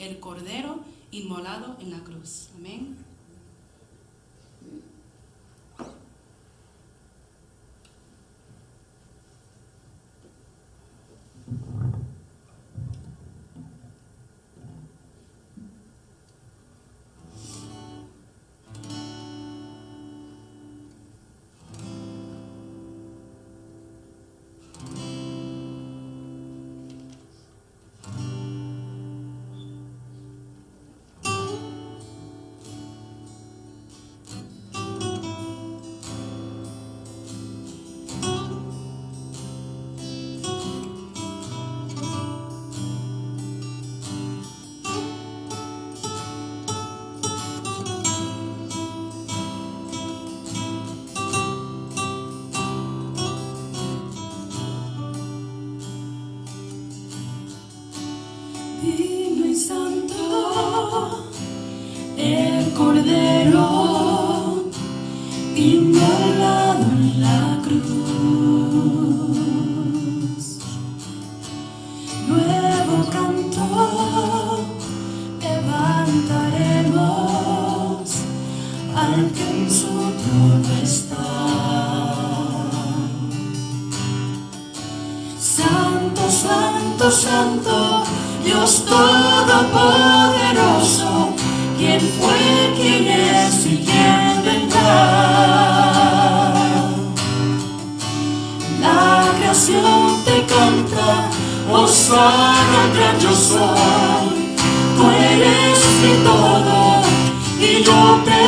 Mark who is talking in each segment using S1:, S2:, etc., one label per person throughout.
S1: el Cordero inmolado en la cruz. Amén. Divino y santo, el Cordero inmolado en la cruz. Nuevo canto levantaremos al que en su trono está. Santo, santo, santo, Dios Todopoderoso, ¿quién fue, quién es y quién vendrá? La creación te canta, hosana al gran yo soy. Tú eres mi todo y yo te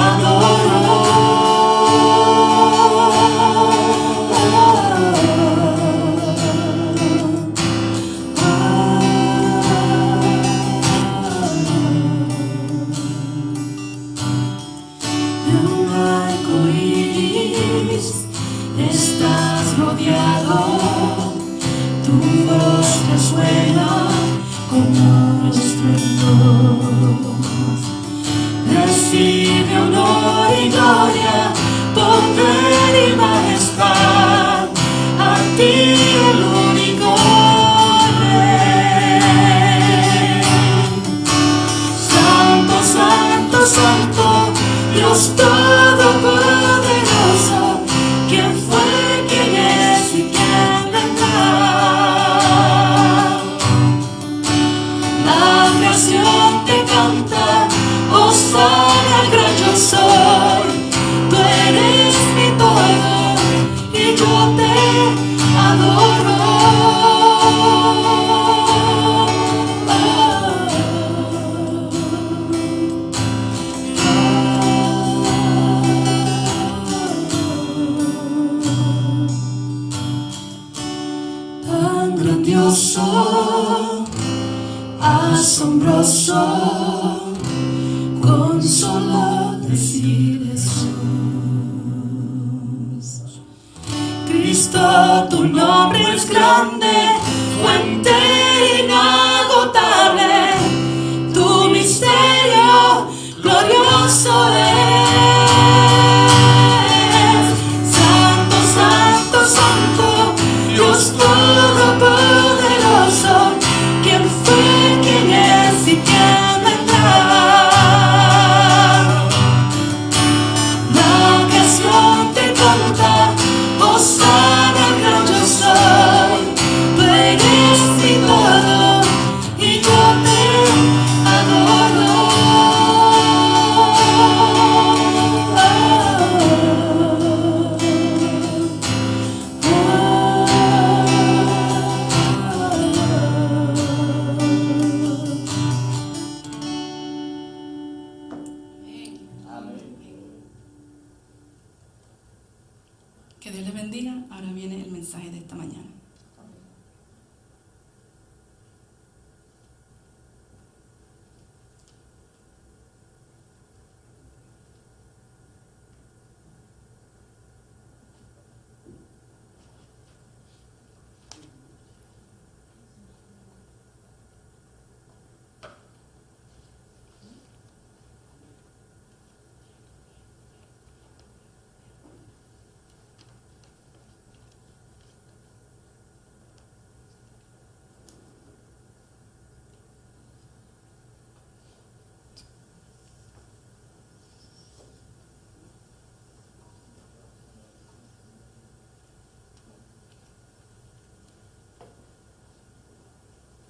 S1: adoro. Estás rodeado, tu voz resuena como estruendo. Recibe honor y gloria, poder y majestad, a ti el único Rey. Santo, santo, santo, Dios Todopoderoso, ¿quién fue, quién es y quién vendrá? La creación te canta, hosana al gran yo soy. Tú eres mi todo y yo te adoro. Grandioso, asombroso, con solo decir Jesús. Cristo, tu nombre es grande, fuente inagotable, tu misterio glorioso es. Santo, santo, santo, Dios Todopoderoso, ¿quién fue, quién es y quién vendrá? La creación te canta, hosana al gran yo soy. Tú eres mi todo y yo te adoro. Que Dios les bendiga. Ahora viene el mensaje de esta mañana.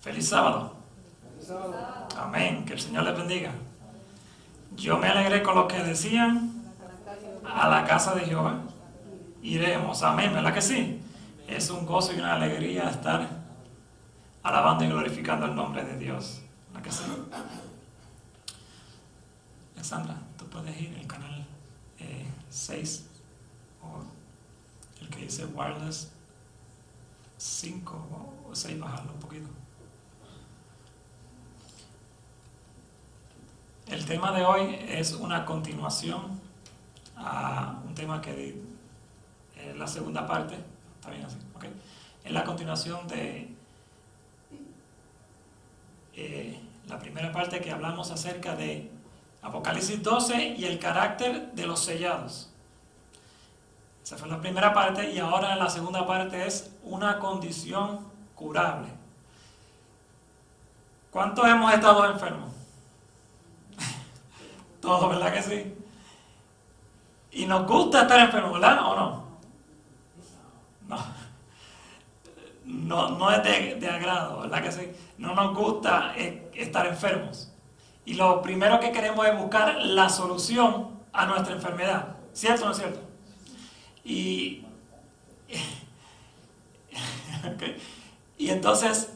S2: Feliz sábado. Amén. Que el Señor les bendiga. Yo me alegré con lo que decían: a la casa de Jehová iremos. Amén. ¿Verdad que sí? Es un gozo y una alegría estar alabando y glorificando el nombre de Dios. ¿Verdad que sí? Alexandra, tú puedes ir al canal 6 o el que dice wireless 5 o 6, bajarlo un poquito. El tema de hoy es una continuación a un tema que es la segunda parte. Está bien así, ¿ok? Es la continuación de la primera parte que hablamos acerca de Apocalipsis 12 y el carácter de los sellados. Esa fue la primera parte, y ahora la segunda parte es una condición curable. ¿Cuántos hemos estado enfermos? Todos, ¿verdad que sí? Y nos gusta estar enfermos, ¿verdad? ¿O no? No es de agrado, ¿verdad que sí? No nos gusta estar enfermos. Y lo primero que queremos es buscar la solución a nuestra enfermedad. ¿Cierto o no es cierto? Y entonces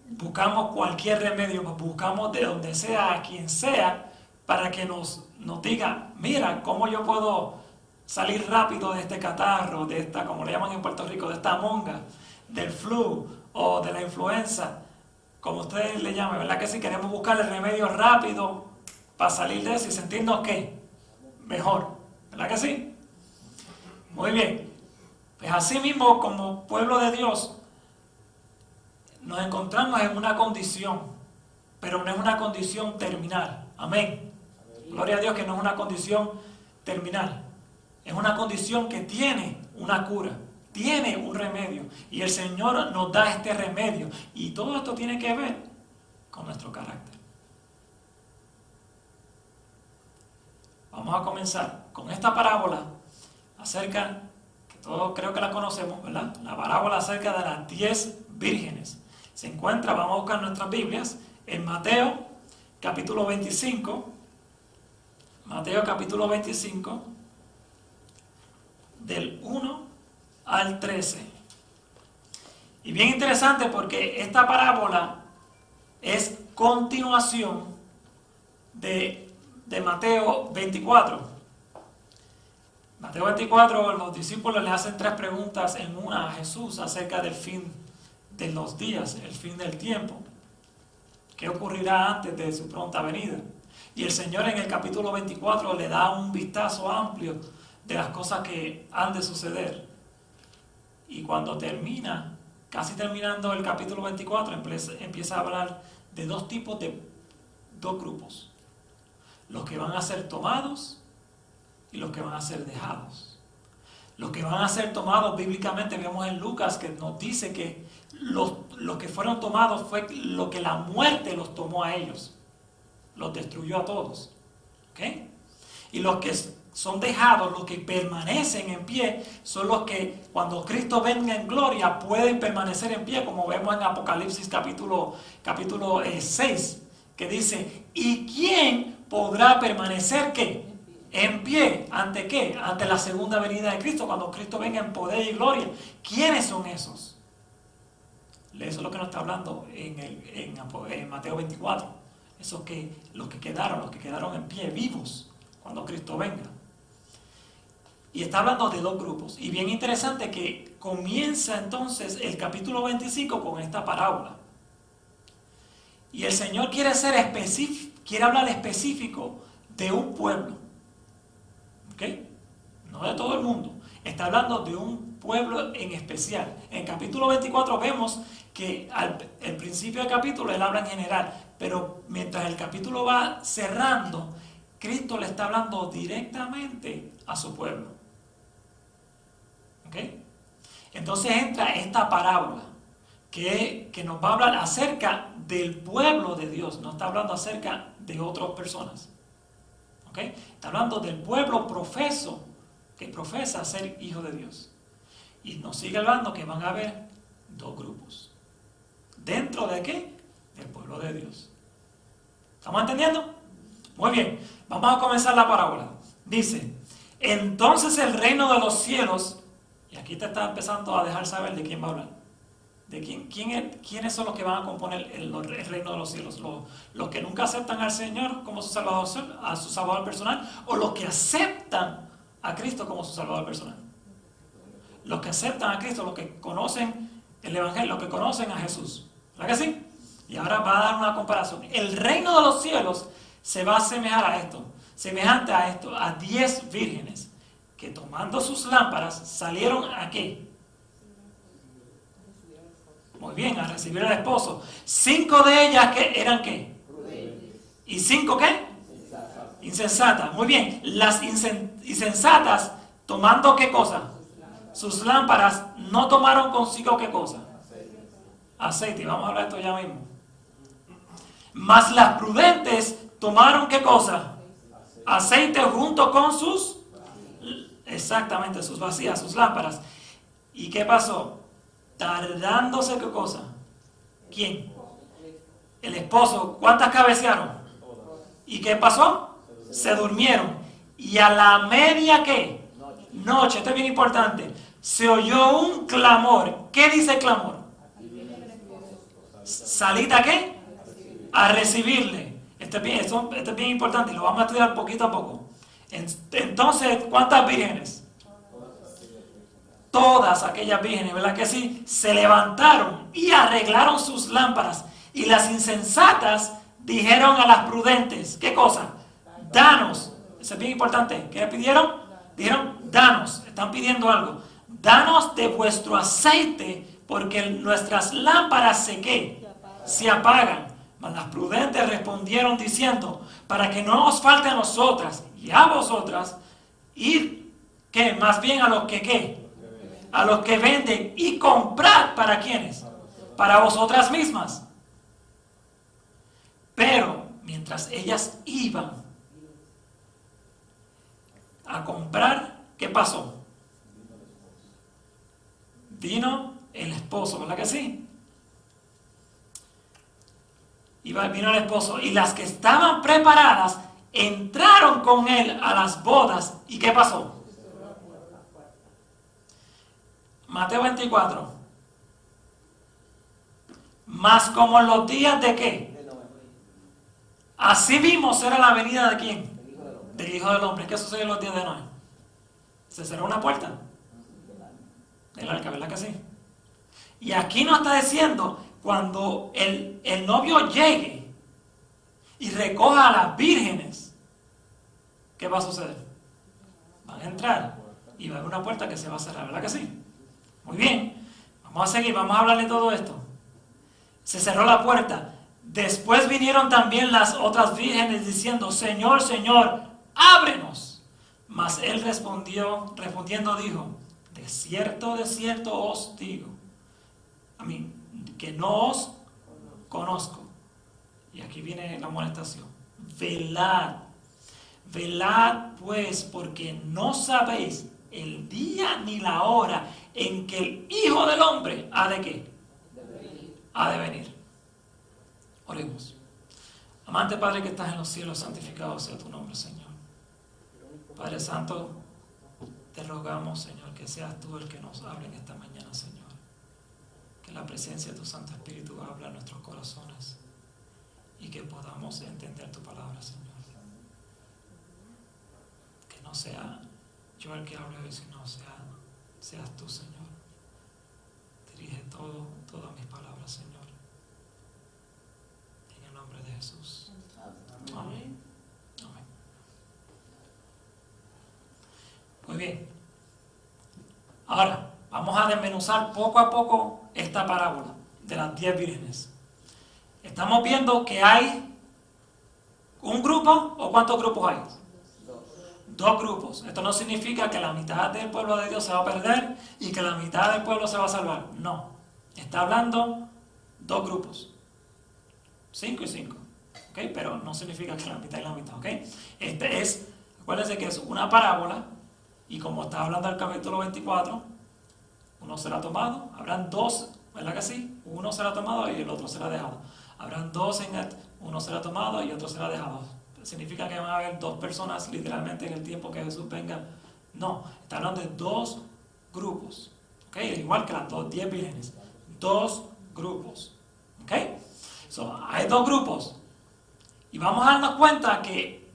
S2: buscamos cualquier remedio, buscamos de donde sea, a quien sea, para que nos diga: mira, ¿cómo yo puedo salir rápido de este catarro, de esta, como le llaman en Puerto Rico, de esta monga, del flu o de la influenza, como ustedes le llaman? ¿Verdad que sí? Queremos buscar el remedio rápido para salir de eso y sentirnos ¿qué? Mejor, ¿verdad que sí? Muy bien. Pues así mismo, como pueblo de Dios, nos encontramos en una condición, pero no es una condición terminal. Amén. Gloria a Dios que no es una condición terminal. Es una condición que tiene una cura, tiene un remedio, y el Señor nos da este remedio, y todo esto tiene que ver con nuestro carácter. Vamos a comenzar con esta parábola acerca, que todos creo que la conocemos, ¿verdad? La parábola acerca de las 10 vírgenes. Se encuentra, vamos a buscar nuestras Biblias, en Mateo capítulo 25, Mateo capítulo 25, del 1 al 13. Y bien interesante, porque esta parábola es continuación de Mateo 24. Mateo 24, los discípulos le hacen 3 preguntas en una a Jesús acerca del fin de los días, el fin del tiempo. ¿Qué ocurrirá antes de su pronta venida? Y el Señor en el capítulo 24 le da un vistazo amplio de las cosas que han de suceder. Y cuando termina, casi terminando el capítulo 24, empieza a hablar de dos grupos: los que van a ser tomados y los que van a ser dejados. Los que van a ser tomados, bíblicamente vemos en Lucas que nos dice que los que fueron tomados fue lo que la muerte los tomó a ellos, los destruyó a todos. ¿Ok? Y los que son dejados, los que permanecen en pie, son los que cuando Cristo venga en gloria pueden permanecer en pie, como vemos en Apocalipsis capítulo 6, que dice: ¿y quién podrá permanecer qué? En pie. ¿Ante qué? Ante la segunda venida de Cristo, cuando Cristo venga en poder y gloria. ¿Quiénes son esos? Eso es lo que nos está hablando en Mateo 24. Los que quedaron en pie, vivos, cuando Cristo venga. Y está hablando de 2 grupos. Y bien interesante que comienza entonces el capítulo 25 con esta parábola. Y el Señor quiere hablar específico de un pueblo. ¿Ok? No de todo el mundo. Está hablando de un pueblo en especial. En el capítulo 24 vemos que al principio del capítulo él habla en general, pero mientras el capítulo va cerrando, Cristo le está hablando directamente a su pueblo. ¿Ok? Entonces entra esta parábola que nos va a hablar acerca del pueblo de Dios. No está hablando acerca de otras personas. ¿Ok? Está hablando del pueblo que profesa ser hijo de Dios. Y nos sigue hablando que van a haber 2 grupos. ¿Dentro de qué? del pueblo de Dios. ¿Estamos entendiendo? Muy bien, vamos a comenzar la parábola. Dice, entonces el reino de los cielos, y aquí te está empezando a dejar saber de quién va a hablar. De quiénes son los que van a componer el reino de los cielos. Los que nunca aceptan al Señor como su Salvador, a su Salvador personal, o los que aceptan a Cristo como su Salvador personal. Los que aceptan a Cristo, los que conocen el Evangelio, los que conocen a Jesús. ¿Verdad que sí? Y ahora va a dar una comparación. El reino de los cielos se va a asemejar a esto, semejante a esto, a 10 vírgenes que tomando sus lámparas salieron ¿a qué? Muy bien, a recibir al esposo. 5 de ellas que eran ¿qué? ¿Y 5 qué? Insensatas. Muy bien, las insensatas tomando ¿qué cosa? Sus lámparas no tomaron consigo ¿qué cosa? Aceite. Y vamos a hablar de esto ya mismo. Mas las prudentes tomaron ¿qué cosa? Aceite junto con sus, exactamente, sus vasijas, sus lámparas. ¿Y qué pasó? Tardándose ¿qué cosa? ¿Quién? El esposo. ¿Cuántas cabecearon? ¿Y qué pasó? Se durmieron. Y a la media ¿qué? Noche, esto es bien importante. Se oyó un clamor. ¿Qué dice el clamor? ¿Salid a qué? A recibirle. Esto es bien importante y lo vamos a estudiar poquito a poco. Entonces, ¿cuántas vírgenes? Todas aquellas vírgenes, ¿verdad que sí? Se levantaron y arreglaron sus lámparas. Y las insensatas dijeron a las prudentes, ¿qué cosa? Danos. Eso es bien importante. ¿Qué pidieron? Dijeron, danos. Están pidiendo algo. Danos de vuestro aceite, porque nuestras lámparas se apagan. Mas las prudentes respondieron diciendo, para que no os falte a nosotras y a vosotras, ir, ¿qué? Más bien a los que, ¿qué? A los que venden y comprad, ¿para quiénes? Para vosotras mismas. Pero, mientras ellas iban a comprar, ¿qué pasó? Vino el esposo, ¿verdad que sí? Vino el esposo y las que estaban preparadas entraron con él a las bodas. ¿Y qué pasó? Mateo 24. Mas como en los días de ¿qué? Así mismo será la venida ¿de quién? Del Hijo del Hombre. ¿Qué sucedió en los días de Noé? Se cerró una puerta del arca, ¿verdad que sí? Y aquí nos está diciendo, cuando el novio llegue y recoja a las vírgenes, ¿qué va a suceder? Van a entrar y va a haber una puerta que se va a cerrar, ¿verdad que sí? Muy bien, vamos a seguir, vamos a hablar de todo esto. Se cerró la puerta. Después vinieron también las otras vírgenes diciendo, Señor, Señor, ábrenos. Mas él respondiendo dijo, de cierto os digo, que no os conozco. Y aquí viene la amonestación. Velad, velad pues, porque no sabéis el día ni la hora en que el Hijo del Hombre ha de ¿qué? Ha de venir. Oremos. Amante Padre que estás en los cielos, santificado sea tu nombre, Señor. Padre Santo, te rogamos, Señor, que seas tú el que nos hable en esta mañana, Señor. Que la presencia de tu Santo Espíritu hable a nuestros corazones y que podamos entender tu palabra, Señor. Que no sea yo el que hable hoy, sino seas tú, Señor. Dirige todas mis palabras, Señor. En el nombre de Jesús. Amén. Amén. Muy bien. Ahora, vamos a desmenuzar poco a poco esta parábola de las 10 vírgenes. Estamos viendo que hay un grupo, ¿o cuántos grupos hay? Dos grupos. Esto no significa que la mitad del pueblo de Dios se va a perder y que la mitad del pueblo se va a salvar. No. Está hablando dos grupos. 5 y 5. ¿Okay? Pero no significa que la mitad y la mitad. ¿Okay? Acuérdense que es una parábola y como está hablando el capítulo 24, uno será tomado. Habrán dos, ¿verdad que sí? Uno será tomado y el otro será dejado. Habrán dos en él, uno será tomado y otro será dejado. ¿Significa que van a haber dos personas literalmente en el tiempo que Jesús venga? No, está hablando de dos grupos. ¿Okay? Igual que las 10 vírgenes. Dos grupos. ¿Okay? So, hay dos grupos. Y vamos a darnos cuenta que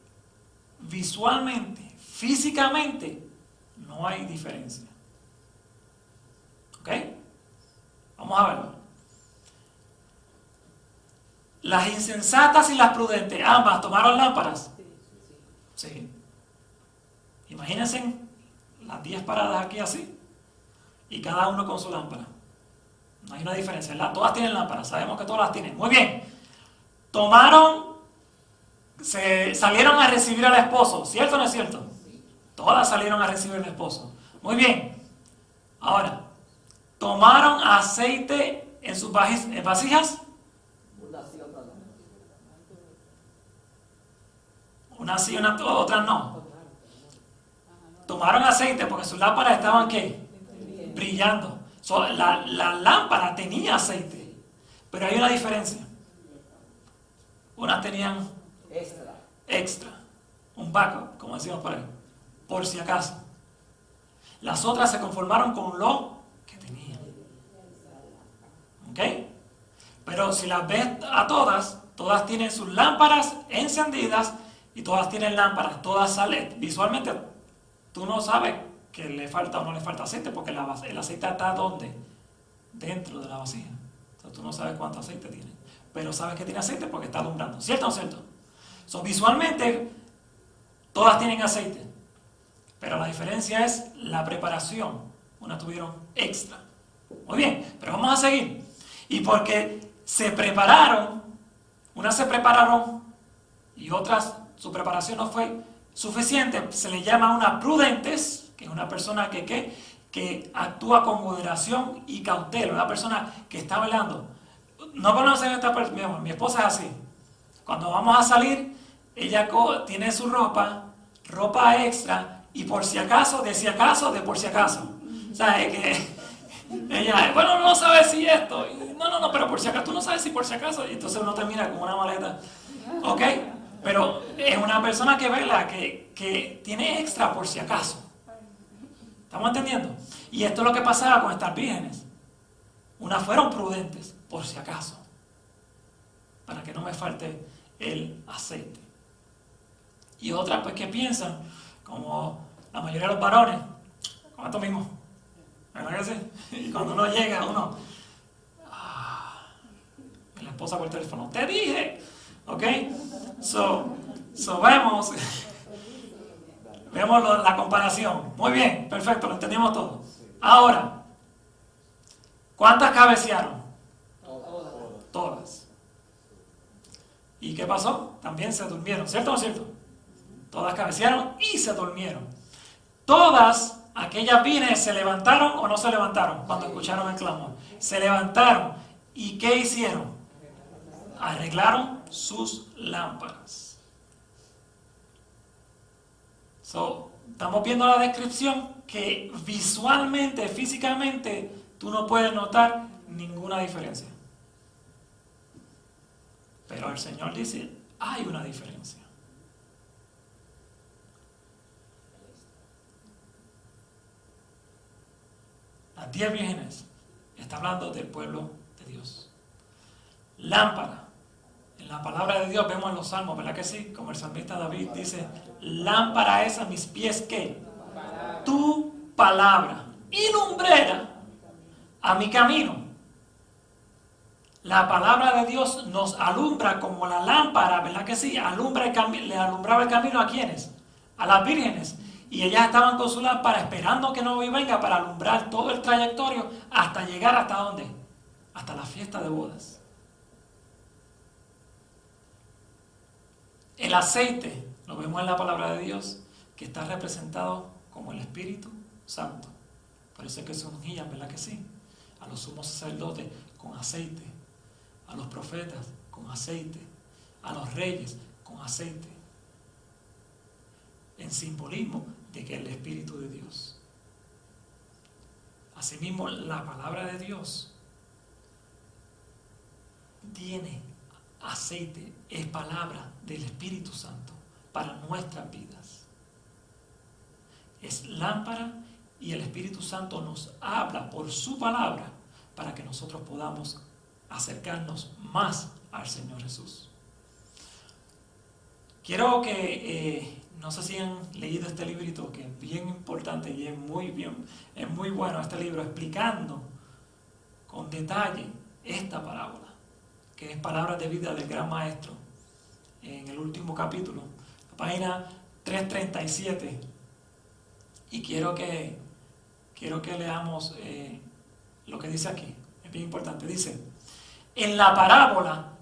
S2: visualmente, físicamente, no hay diferencia. ¿Ok? Vamos a verlo. Las insensatas y las prudentes, ambas tomaron lámparas. Sí. Imagínense las 10 paradas aquí así. Y cada uno con su lámpara. No hay una diferencia, ¿verdad? Todas tienen lámparas, sabemos que todas las tienen. Muy bien. Salieron a recibir al esposo, ¿cierto o no es cierto? Todas salieron a recibir al esposo. Muy bien. Ahora, ¿tomaron aceite en sus vasijas? Una sí, otra no. Tomaron aceite porque sus lámparas estaban ¿qué? Brillando. La lámpara tenía aceite, pero hay una diferencia. Unas tenían extra, un backup, como decimos por ahí, por si acaso. Las otras se conformaron con lo que tenían. ¿Ok? Pero si las ves a todas tienen sus lámparas encendidas y todas tienen lámparas, todas salen. Visualmente, tú no sabes que le falta o no le falta aceite porque el aceite está ¿dónde? Dentro de la vasija. Entonces, tú no sabes cuánto aceite tiene, pero sabes que tiene aceite porque está alumbrando. ¿Cierto o no cierto? Visualmente, todas tienen aceite, pero la diferencia es la preparación. Unas tuvieron extra. Muy bien, pero vamos a seguir. Y porque se prepararon, unas se prepararon y otras, su preparación no fue suficiente, se le llama una prudentes, que es una persona que actúa con moderación y cautela, una persona que está velando. No conocen a esta persona, mi esposa es así. Cuando vamos a salir, ella tiene su ropa extra, y por si acaso, de por si acaso. O sea, es que ella, bueno, no sabe si esto, no, pero por si acaso, tú no sabes si por si acaso, y entonces uno termina con una maleta. ¿Ok? Pero es una persona que vela, que tiene extra por si acaso. ¿Estamos entendiendo? Y esto es lo que pasaba con estas vírgenes. Unas fueron prudentes, por si acaso, para que no me falte el aceite. Y otras, pues, que piensan, como la mayoría de los varones, como esto mismo. ¿Verdad que sí? Y cuando uno llega, y la esposa por el teléfono, te dije. ¿Ok? Vemos la comparación. Muy bien, perfecto, lo entendimos todo. Ahora, ¿cuántas cabecearon? Todas. ¿Y qué pasó? También se durmieron, ¿cierto o no cierto? Todas cabecearon y se durmieron. Todas aquellas vírgenes se levantaron o no se levantaron cuando escucharon el clamor. Se levantaron. ¿Y qué hicieron? Arreglaron sus lámparas. Estamos viendo la descripción que visualmente, físicamente, tú no puedes notar ninguna diferencia. Pero el Señor dice, hay una diferencia. Las 10 vírgenes, está hablando del pueblo de Dios. Lámpara. En la palabra de Dios vemos en los salmos, ¿verdad que sí? Como el salmista David dice, lámpara es a mis pies, ¿qué? Tu palabra. Y lumbrera a mi camino. La palabra de Dios nos alumbra como la lámpara, ¿verdad que sí? Le alumbraba el camino a ¿quiénes? A las vírgenes. Y ellas estaban con su lámpara esperando que no venga para alumbrar todo el trayectorio hasta llegar ¿hasta dónde? Hasta la fiesta de bodas. El aceite, lo vemos en la palabra de Dios, que está representado como el Espíritu Santo. Por eso es que se ungían, ¿verdad que sí? A los sumos sacerdotes con aceite, a los profetas con aceite, a los reyes con aceite, en simbolismo de que es el Espíritu de Dios. Asimismo, la palabra de Dios tiene aceite es palabra del Espíritu Santo para nuestras vidas. Es lámpara y el Espíritu Santo nos habla por su palabra para que nosotros podamos acercarnos más al Señor Jesús. Quiero que, no sé si han leído este librito, que es bien importante y es muy bueno este libro, explicando con detalle esta parábola, que es Palabras de Vida del Gran Maestro, en el último capítulo, la página 337. Y quiero que leamos lo que dice aquí, es bien importante. Dice: en la parábola,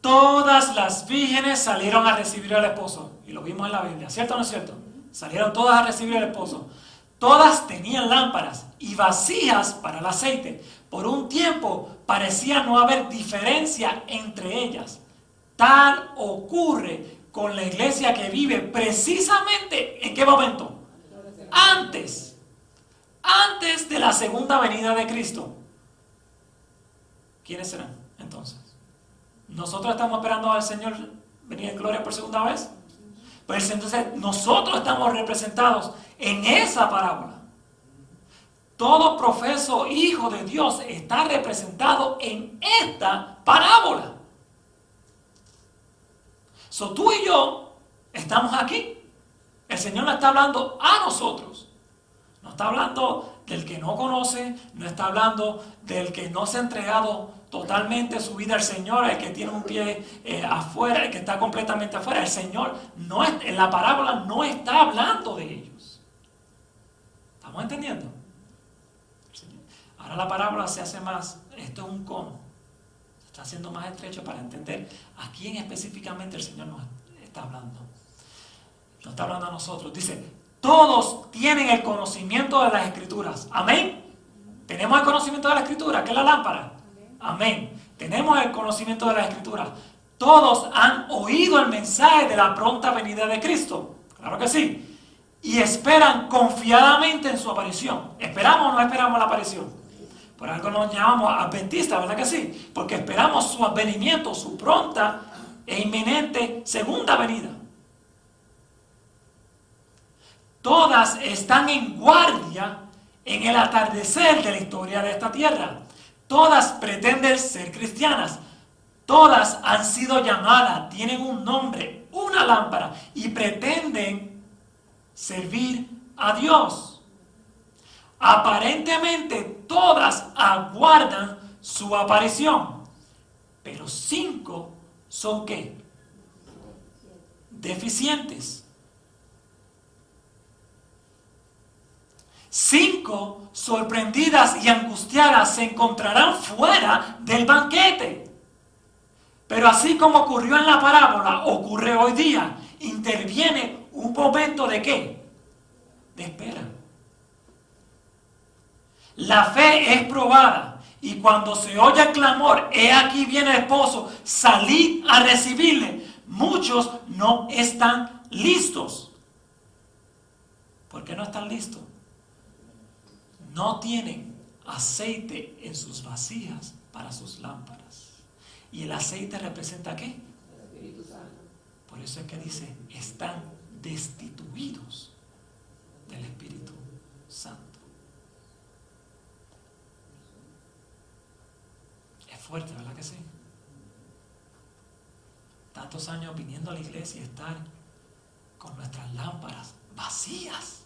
S2: todas las vírgenes salieron a recibir al esposo. Y lo vimos en la Biblia, ¿cierto o no es cierto? Salieron todas a recibir al esposo. Todas tenían lámparas y vasijas para el aceite. Por un tiempo parecía no haber diferencia entre ellas. Tal ocurre con la iglesia que vive precisamente ¿en qué momento? Antes de la segunda venida de Cristo. ¿Quiénes serán entonces? ¿Nosotros estamos esperando al Señor venir en gloria por segunda vez? Pues entonces nosotros estamos representados en esa parábola. Todo profeso hijo de Dios está representado en esta parábola. So, tú y yo estamos aquí. El Señor no está hablando a nosotros. No está hablando del que no conoce, no está hablando del que no se ha entregado totalmente su vida al Señor, el que tiene un pie afuera, el que está completamente afuera. El Señor en la parábola no está hablando de ellos. ¿Estamos entendiendo? Ahora la parábola se hace más, esto es un cono, se está haciendo más estrecho para entender a quién específicamente el Señor nos está hablando. No está hablando a nosotros. Dice: todos tienen el conocimiento de las Escrituras. Amén. Tenemos el conocimiento de la Escritura, que es la lámpara. Amén. Tenemos el conocimiento de las Escrituras. Todos han oído el mensaje de la pronta venida de Cristo. Claro que sí. Y esperan confiadamente en su aparición. ¿Esperamos o no esperamos la aparición? Por algo nos llamamos adventistas, ¿verdad que sí? Porque esperamos su advenimiento, su pronta e inminente segunda venida. Todas están en guardia en el atardecer de la historia de esta tierra. Todas pretenden ser cristianas. Todas han sido llamadas, tienen un nombre, una lámpara, y pretenden servir a Dios. Aparentemente todas aguardan su aparición. Pero 5 son ¿qué? Deficientes. 5 sorprendidas y angustiadas se encontrarán fuera del banquete. Pero así como ocurrió en la parábola, ocurre hoy día. Interviene un momento de ¿qué? De espera. La fe es probada y cuando se oye el clamor, he aquí viene el esposo, salid a recibirle. Muchos no están listos. ¿Por qué no están listos? No tienen aceite en sus vasijas para sus lámparas. ¿Y el aceite representa qué? El Espíritu Santo. Por eso es que dice, están destituidos del Espíritu Santo. Es fuerte, ¿verdad que sí? Tantos años viniendo a la iglesia y estar con nuestras lámparas vacías.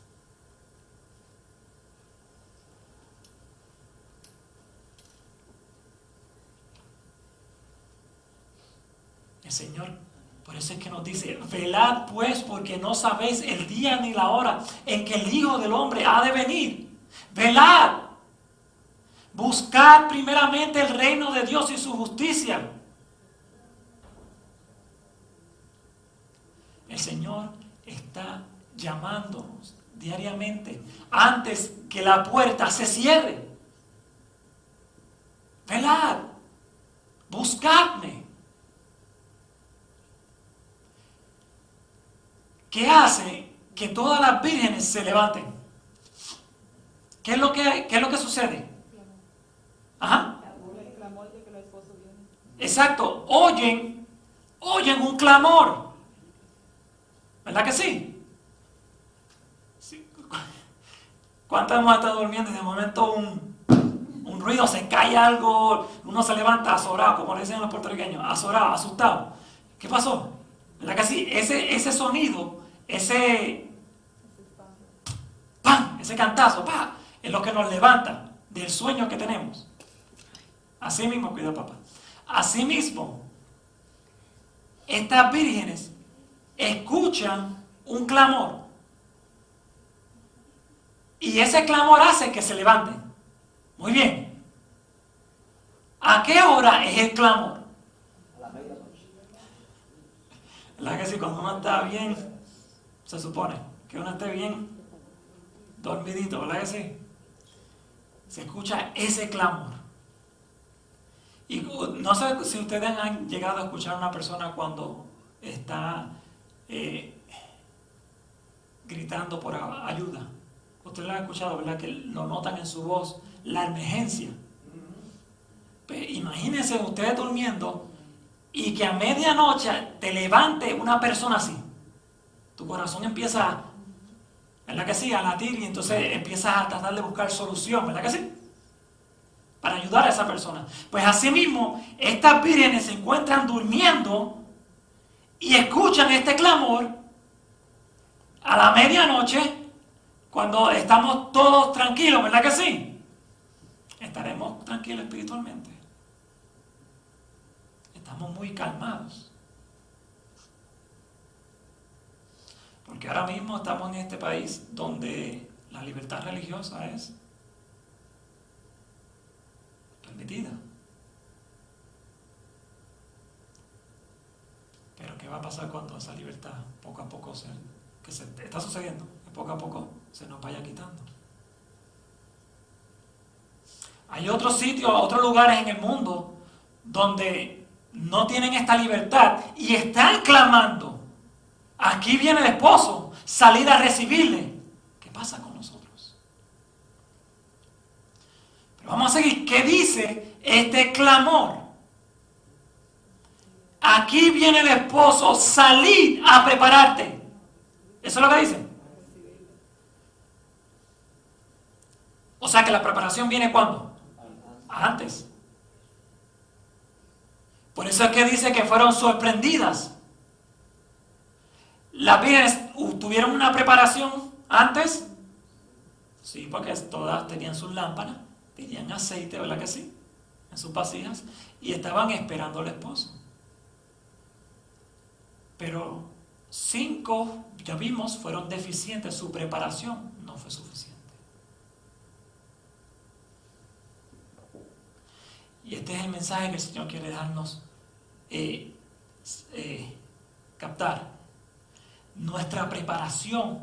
S2: El Señor, por eso es que nos dice: velad pues, porque no sabéis el día ni la hora en que el Hijo del Hombre ha de venir. Velad. Buscad primeramente el reino de Dios y su justicia. El Señor está llamándonos diariamente antes que la puerta se cierre. Velad. Buscadme. ¿Qué hace que todas las vírgenes se levanten? ¿Qué es lo que sucede? Ajá. Exacto. Oyen oyen un clamor. ¿Verdad que sí? Sí. ¿Cuántos hemos estado durmiendo y de momento un ruido, se cae algo, uno se levanta azorado, como le dicen los puertorriqueños, azorado, asustado? ¿Qué pasó? ¿Verdad que sí? Ese sonido, ese ¡pam!, ese cantazo, ¡pam!, es lo que nos levanta del sueño que tenemos. Así mismo, cuida papá. Así mismo, estas vírgenes escuchan un clamor. Y ese clamor hace que se levanten. Muy bien. ¿A qué hora es el clamor?
S3: A la medianoche.
S2: ¿Verdad que sí? Cuando uno está bien, se supone que uno esté bien dormidito, ¿verdad que sí? Se escucha ese clamor. Y no sé si ustedes han llegado a escuchar a una persona cuando está gritando por ayuda. Ustedes lo han escuchado, ¿verdad? Que lo notan en su voz, la emergencia. Pues imagínense ustedes durmiendo y que a medianoche te levante una persona así. Tu corazón empieza, ¿verdad que sí?, a latir, y entonces empiezas a tratar de buscar solución, ¿verdad que sí?, para ayudar a esa persona. Pues así mismo, estas vírgenes se encuentran durmiendo y escuchan este clamor a la medianoche, cuando estamos todos tranquilos, ¿verdad que sí? Estaremos tranquilos espiritualmente. Estamos muy calmados. Porque ahora mismo estamos en este país donde la libertad religiosa es permitida. Pero ¿qué va a pasar cuando esa libertad poco a poco que se está sucediendo, que poco a poco se nos vaya quitando? Hay otros sitios, otros lugares en el mundo donde no tienen esta libertad y están clamando: aquí viene el esposo, salid a recibirle. ¿Qué pasa con nosotros? Pero vamos a seguir. ¿Qué dice este clamor? Aquí viene el esposo, salid a prepararte. ¿Eso es lo que dice? O sea que la preparación viene ¿cuándo? Antes. Por eso es que dice que fueron sorprendidas. ¿Las vírgenes tuvieron una preparación antes? Sí, porque todas tenían sus lámparas, tenían aceite, ¿verdad que sí?, en sus vasijas, y estaban esperando al esposo. Pero 5, ya vimos, fueron deficientes, su preparación no fue suficiente. Y este es el mensaje que el Señor quiere darnos captar. Nuestra preparación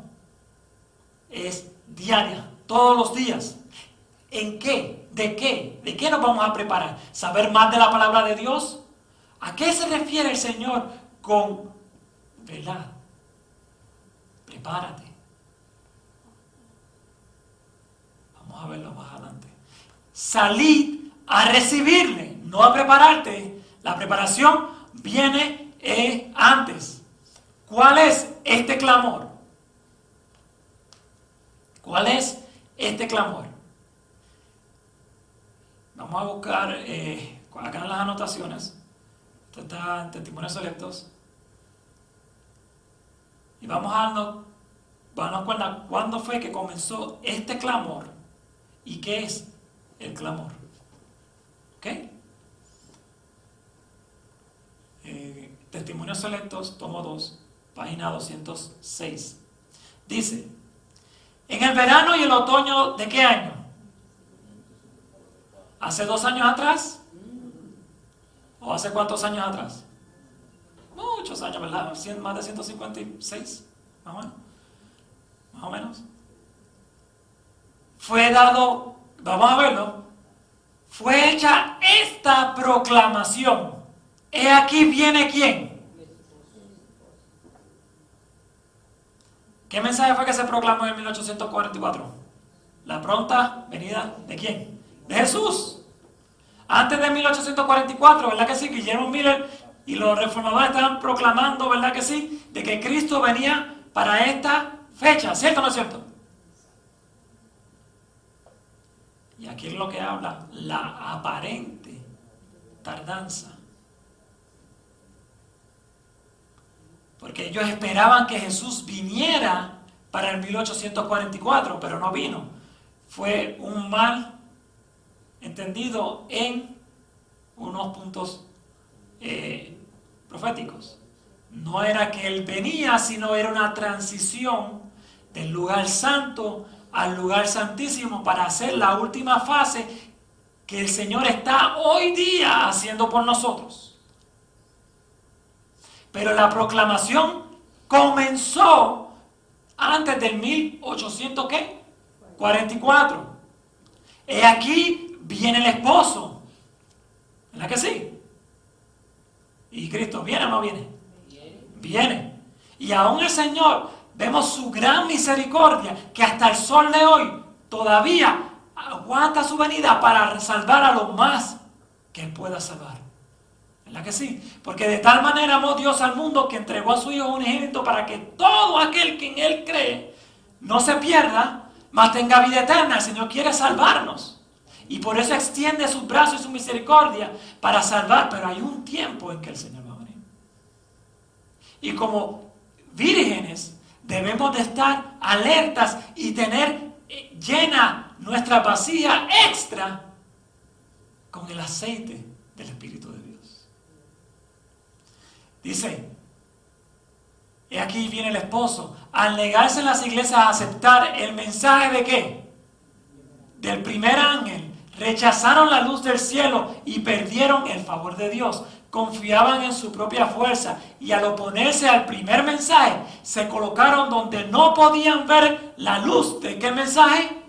S2: es diaria, todos los días. ¿En qué? ¿De qué? ¿De qué nos vamos a preparar? ¿Saber más de la palabra de Dios? ¿A qué se refiere el Señor con verdad? Prepárate. Vamos a verlo más adelante. Salid a recibirle, no a prepararte. La preparación viene antes. ¿Cuál es este clamor? ¿Cuál es este clamor? Vamos a buscar acá en las anotaciones. Esto está en Testimonios Selectos. Y vamos a darnos cuenta cuándo fue que comenzó este clamor y qué es el clamor. ¿Ok? Testimonios Selectos, tomo 2, página 206. Dice: en el verano y el otoño ¿de qué año? ¿Hace 2 años atrás? ¿O hace cuántos años atrás? Muchos años, ¿verdad? Más de 156, más o menos. Fue dado, vamos a verlo, fue hecha esta proclamación. He aquí viene ¿quién? ¿Qué mensaje fue que se proclamó en 1844? La pronta venida ¿de quién? De Jesús. Antes de 1844, ¿verdad que sí? Guillermo Miller Y los reformadores estaban proclamando, ¿verdad que sí?, de que Cristo venía para esta fecha, ¿cierto o no es cierto? Y aquí es lo que habla, la aparente tardanza. Porque ellos esperaban que Jesús viniera para el 1844, pero no vino. Fue un mal entendido en unos puntos proféticos. No era que Él venía, sino era una transición del lugar santo al lugar santísimo para hacer la última fase que el Señor está hoy día haciendo por nosotros. Pero la proclamación comenzó antes del 1844. He aquí viene el esposo. ¿Verdad que sí? ¿Y Cristo viene o no viene? Viene. Y aún el Señor, vemos su gran misericordia, que hasta el sol de hoy todavía aguanta su venida para salvar a los más que Él pueda salvar. ¿Verdad que sí? Porque de tal manera amó Dios al mundo que entregó a su Hijo unigénito para que todo aquel que en Él cree no se pierda, mas tenga vida eterna. El Señor quiere salvarnos. Y por eso extiende sus brazos y su misericordia para salvar. Pero hay un tiempo en que el Señor va a venir. Y como vírgenes debemos de estar alertas y tener llena nuestra vasija extra con el aceite del Espíritu de Dios. Dice, y aquí viene el esposo, al negarse en las iglesias a aceptar el mensaje de ¿qué? Del primer ángel, rechazaron la luz del cielo y perdieron el favor de Dios. Confiaban en su propia fuerza y al oponerse al primer mensaje se colocaron donde no podían ver la luz de ¿qué mensaje?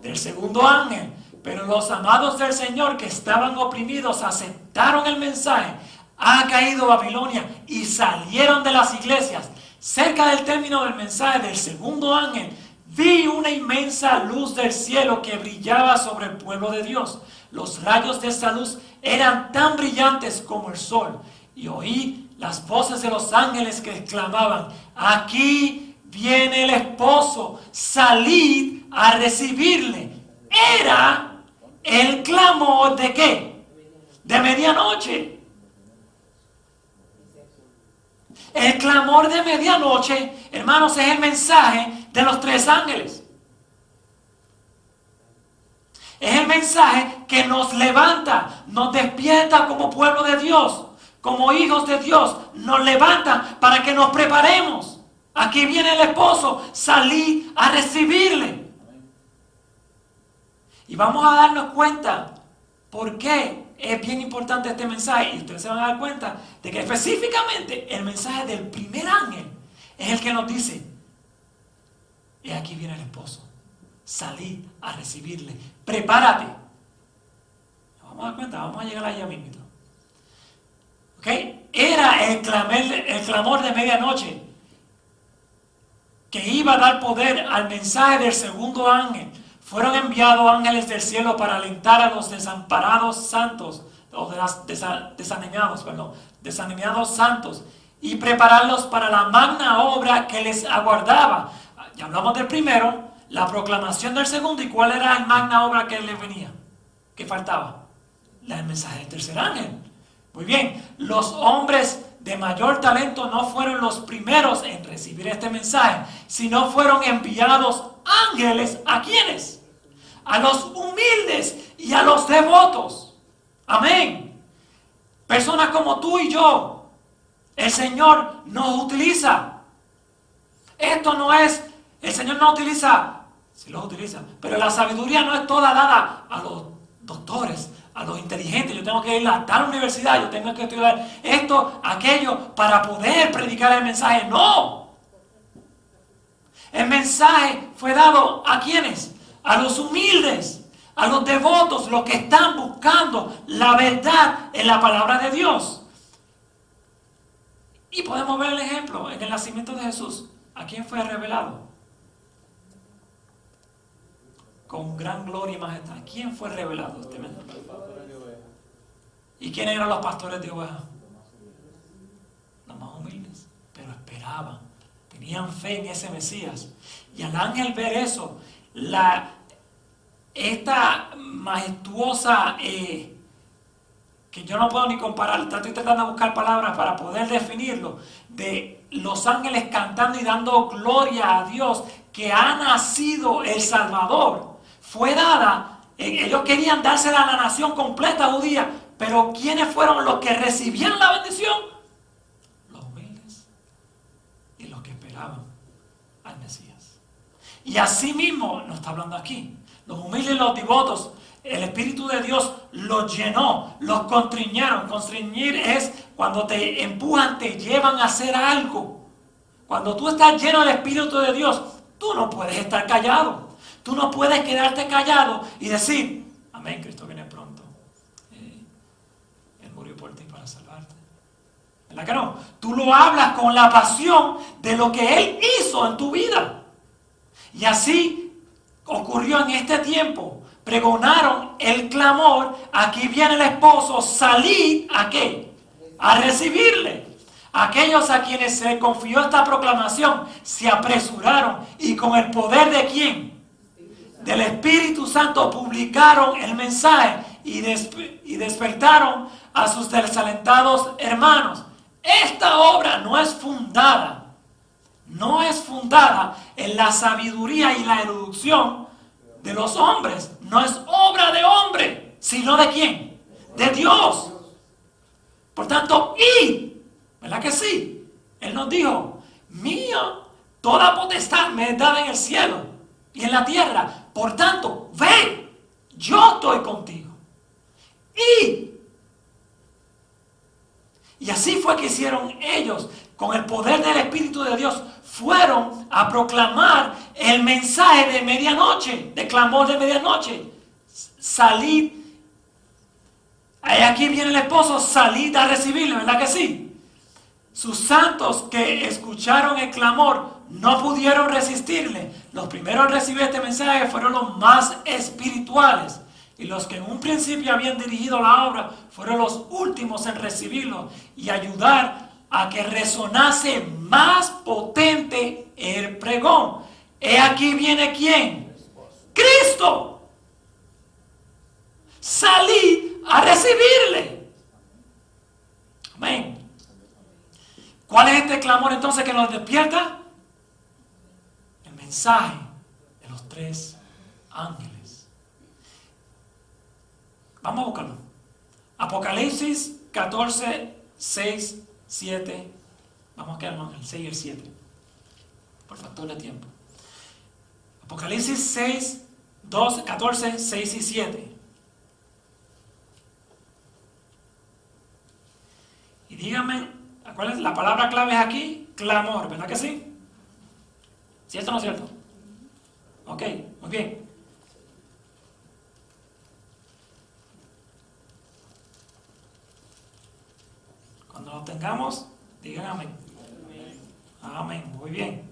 S2: Del segundo ángel. Pero los amados del Señor que estaban oprimidos aceptaron el mensaje. Ha caído Babilonia y salieron de las iglesias. Cerca del término del mensaje del segundo ángel, vi una inmensa luz del cielo que brillaba sobre el pueblo de Dios. Los rayos de esa luz eran tan brillantes como el sol. Y oí las voces de los ángeles que exclamaban, aquí viene el esposo, salid a recibirle. Era el clamor de ¿qué? De medianoche. El clamor de medianoche, hermanos, es el mensaje de los tres ángeles. Es el mensaje que nos levanta, nos despierta como pueblo de Dios, como hijos de Dios. Nos levanta para que nos preparemos. Aquí viene el esposo, salí a recibirle. Y vamos a darnos cuenta por qué es bien importante este mensaje. Y ustedes se van a dar cuenta de que específicamente el mensaje del primer ángel es el que nos dice, y aquí viene el esposo, salí a recibirle, prepárate. Vamos a dar cuenta, vamos a llegar allá mismo. ¿Ok? Era el clamor de medianoche que iba a dar poder al mensaje del segundo ángel. Fueron enviados ángeles del cielo para alentar a los desamparados santos, o desanimados santos, y prepararlos para la magna obra que les aguardaba. Ya hablamos del primero, la proclamación del segundo, y cuál era la magna obra que les venía, que faltaba, el mensaje del tercer ángel. Muy bien, los hombres de mayor talento no fueron los primeros en recibir este mensaje, sino fueron enviados ángeles. ¿A quiénes? A los humildes y a los devotos. Amén. Personas como tú y yo. El Señor nos utiliza. Esto no es, el Señor no utiliza, sí los utiliza, pero la sabiduría no es toda dada a los doctores, a los inteligentes. Yo tengo que ir a tal universidad, yo tengo que estudiar esto, aquello, para poder predicar el mensaje. No. El mensaje fue dado ¿a quiénes? A los humildes, a los devotos, los que están buscando la verdad en la palabra de Dios. Y podemos ver el ejemplo en el nacimiento de Jesús. ¿A quién fue revelado? Con gran gloria y majestad. ¿Quién fue revelado este mensaje? ¿Y quiénes eran los pastores de ovejas? tenían fe en ese Mesías. Y al ángel ver eso, esta majestuosa, que yo no puedo ni comparar, estoy tratando de buscar palabras para poder definirlo, de los ángeles cantando y dando gloria a Dios, que ha nacido el Salvador, fue dada, ellos querían dársela a la nación completa judía, pero ¿quiénes fueron los que recibían la bendición? Los humildes y los que esperaban al Mesías. Y así mismo nos está hablando aquí. Los humildes y los devotos, el Espíritu de Dios los llenó, los constriñaron. Constriñir es cuando te empujan, te llevan a hacer algo. Cuando tú estás lleno del Espíritu de Dios, tú no puedes estar callado. Tú no puedes quedarte callado y decir, amén, Cristo viene pronto. Él murió por ti para salvarte. ¿Verdad que no? Tú lo hablas con la pasión de lo que Él hizo en tu vida. Y así ocurrió en este tiempo. Pregonaron el clamor, aquí viene el esposo, salid, ¿a qué? A recibirle. Aquellos a quienes se confió esta proclamación se apresuraron y con el poder de ¿quién? Del Espíritu Santo publicaron el mensaje y despertaron a sus desalentados hermanos. Esta obra no es fundada en la sabiduría y la erudición de los hombres. No es obra de hombre, sino ¿de quién? De Dios. Por tanto, id. ¿Verdad que sí? Él nos dijo, mía, toda potestad me es dada en el cielo y en la tierra. Por tanto, ve, yo estoy contigo. Y así fue que hicieron ellos, con el poder del Espíritu de Dios, fueron a proclamar el mensaje de medianoche, de clamor de medianoche. Salid, aquí viene el esposo, salid a recibirle, ¿verdad que sí? Sus santos que escucharon el clamor no pudieron resistirle. Los primeros en recibir este mensaje fueron los más espirituales. Y los que en un principio habían dirigido la obra fueron los últimos en recibirlo y ayudar a que resonase más potente el pregón. He aquí viene ¿quién? Cristo. Salid a recibirle. Amén. ¿Cuál es este clamor entonces que nos despierta? El mensaje de los tres ángeles. Vamos a buscarlo. Apocalipsis 14, 6, 7. Vamos a quedarnos en el 6 y el 7. Por factor de tiempo. Apocalipsis 6, 2, 14, 6 y 7. Y díganme, ¿cuál es la palabra clave es aquí? Clamor, ¿verdad que sí? ¿Cierto o no cierto? Ok, muy bien. Cuando lo tengamos, digan amén. Amén, muy bien.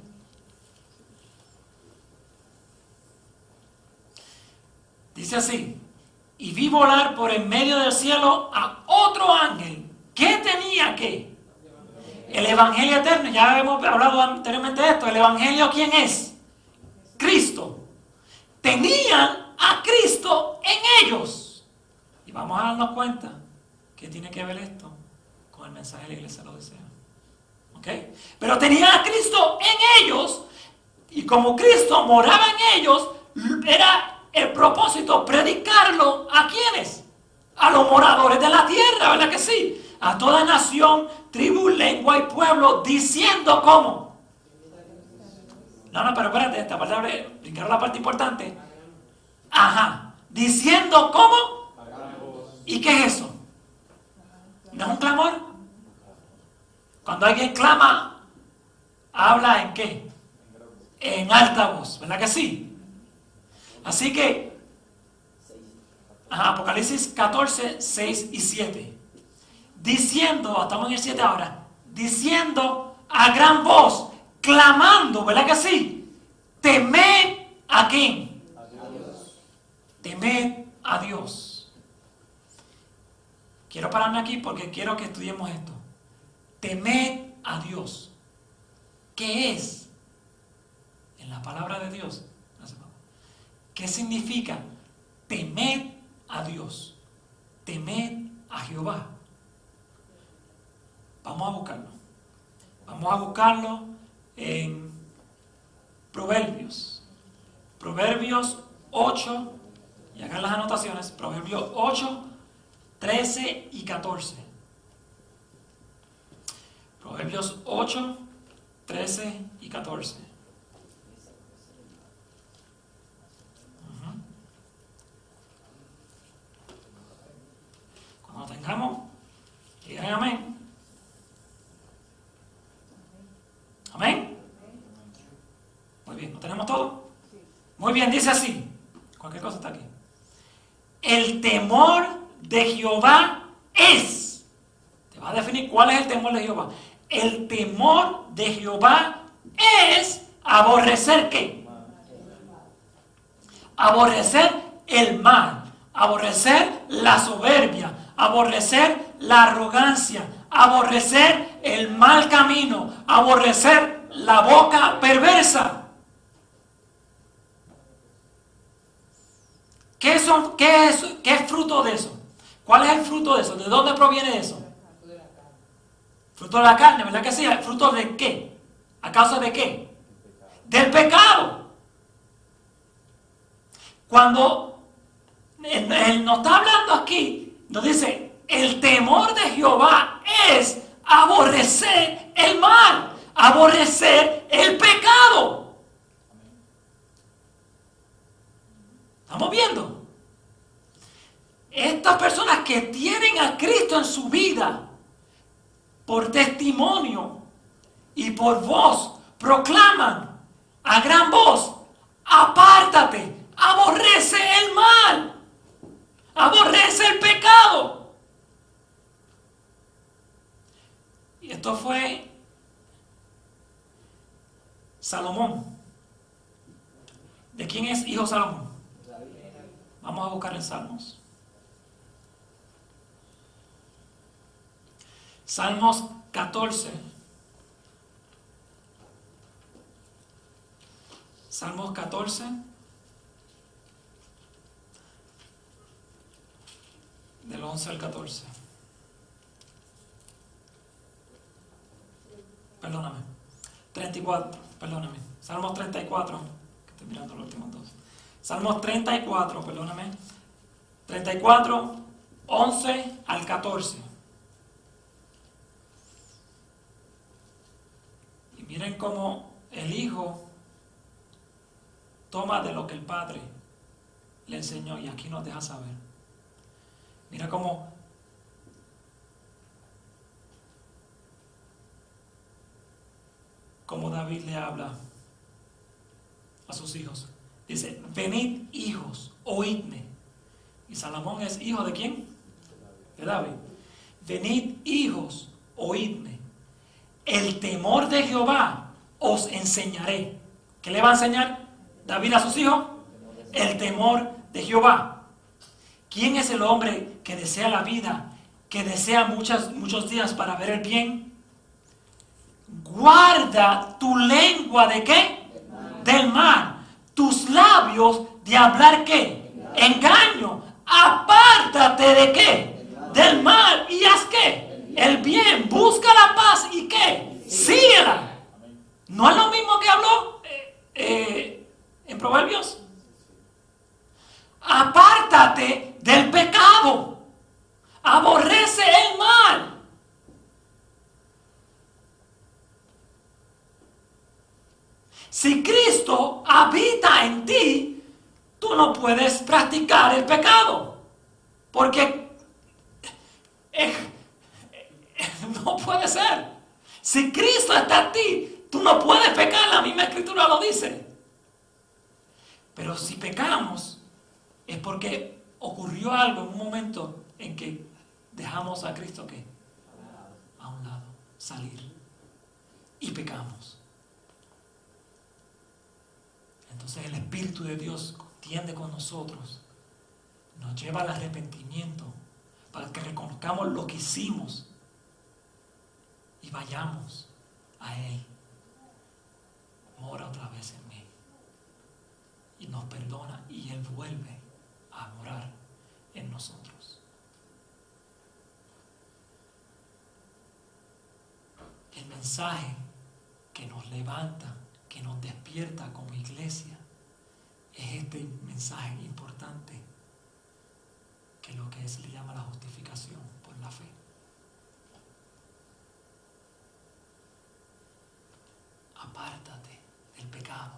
S2: Dice así, y vi volar por en medio del cielo a otro ángel. ¿Qué tenía que? El Evangelio eterno, ya hemos hablado anteriormente de esto. ¿El Evangelio quién es? Cristo. Tenían a Cristo en ellos. Y vamos a darnos cuenta que tiene que ver esto con el mensaje de la iglesia de la Odisea. ¿Ok? Pero tenían a Cristo en ellos, y como Cristo moraba en ellos, era el propósito predicarlo ¿a quiénes? A los moradores de la tierra, ¿verdad que sí? A toda nación, tribu, lengua y pueblo, diciendo ¿cómo? No, pero espérate, esta palabra, brincaron la parte importante. Ajá, diciendo ¿cómo? ¿Y qué es eso? ¿No es un clamor? Cuando alguien clama, habla ¿en qué? En alta voz, ¿verdad que sí? Así que, Apocalipsis 14, 6 y 7. Diciendo, estamos en el 7 ahora, diciendo a gran voz, clamando, ¿verdad que sí? Temed ¿a quién? A Dios. Temed a Dios. Quiero pararme aquí porque quiero que estudiemos esto. Temed a Dios. ¿Qué es? En la palabra de Dios. ¿Qué significa? Temed a Dios. Temed a Jehová. Vamos a buscarlo. Vamos a buscarlo en Proverbios. Proverbios 8, y hagan las anotaciones, Proverbios 8, 13 y 14. Proverbios 8, 13 y 14. Cuando lo tengamos, digan amén. Amén. Muy bien, ¿lo tenemos todo? Muy bien, dice así. Cualquier cosa está aquí. El temor de Jehová es. Te va a definir cuál es el temor de Jehová. El temor de Jehová es aborrecer ¿qué? Aborrecer el mal, aborrecer la soberbia, aborrecer la arrogancia, aborrecer el mal camino, aborrecer la boca perversa. ¿Qué es fruto de eso? ¿Cuál es el fruto de eso? ¿De dónde proviene eso? Fruto de la carne, ¿verdad que sí? ¿Fruto de qué? ¿A causa de qué? Del pecado. Cuando él nos está hablando aquí, nos dice, el temor de Jehová es aborrecer el mal, aborrecer el pecado. ¿Estamos viendo? Estas personas que tienen a Cristo en su vida, por testimonio y por voz, proclaman a gran voz, apártate, aborrece el mal, aborrece el pecado. Y esto fue Salomón. ¿De quién es hijo Salomón? Vamos a buscar en Salmos. Salmos 14. Salmos 14. Del 11 al 14. Perdóname. 34. Perdóname. Salmos 34. Que estoy mirando los últimos dos. Salmos 34. Perdóname. 34, 11 al 14. Miren cómo el hijo toma de lo que el padre le enseñó y aquí nos deja saber. Mira cómo David le habla a sus hijos. Dice, venid hijos, oídme. Y Salomón es hijo de ¿quién? De David. Venid hijos, oídme. El temor de Jehová os enseñaré. ¿Qué le va a enseñar David a sus hijos? El temor de Jehová. ¿Quién es el hombre que desea la vida, que desea muchos días para ver el bien? Guarda tu lengua ¿de qué? Del mal. Tus labios de hablar ¿qué? Engaño. Apártate ¿de qué? Del mal y haz ¿qué? El bien. Busca la paz y ¿qué? Síguela. ¿No es lo mismo que habló en Proverbios? Apártate del pecado. Aborrece el mal. Si Cristo habita en ti, tú no puedes practicar el pecado. Porque no puede ser. Si Cristo está en ti, tú no puedes pecar. La misma escritura lo dice. Pero si pecamos, es porque ocurrió algo en un momento en que dejamos a Cristo ¿qué? A un lado, salir. Y pecamos. Entonces el Espíritu de Dios contiende con nosotros, nos lleva al arrepentimiento para que reconozcamos lo que hicimos y vayamos a Él. mora otra vez en mí. Y nos perdona y Él vuelve a morar en nosotros. El mensaje que nos levanta, que nos despierta como iglesia, es este mensaje importante, que lo que se le llama la justificación por la fe. Apártate del pecado.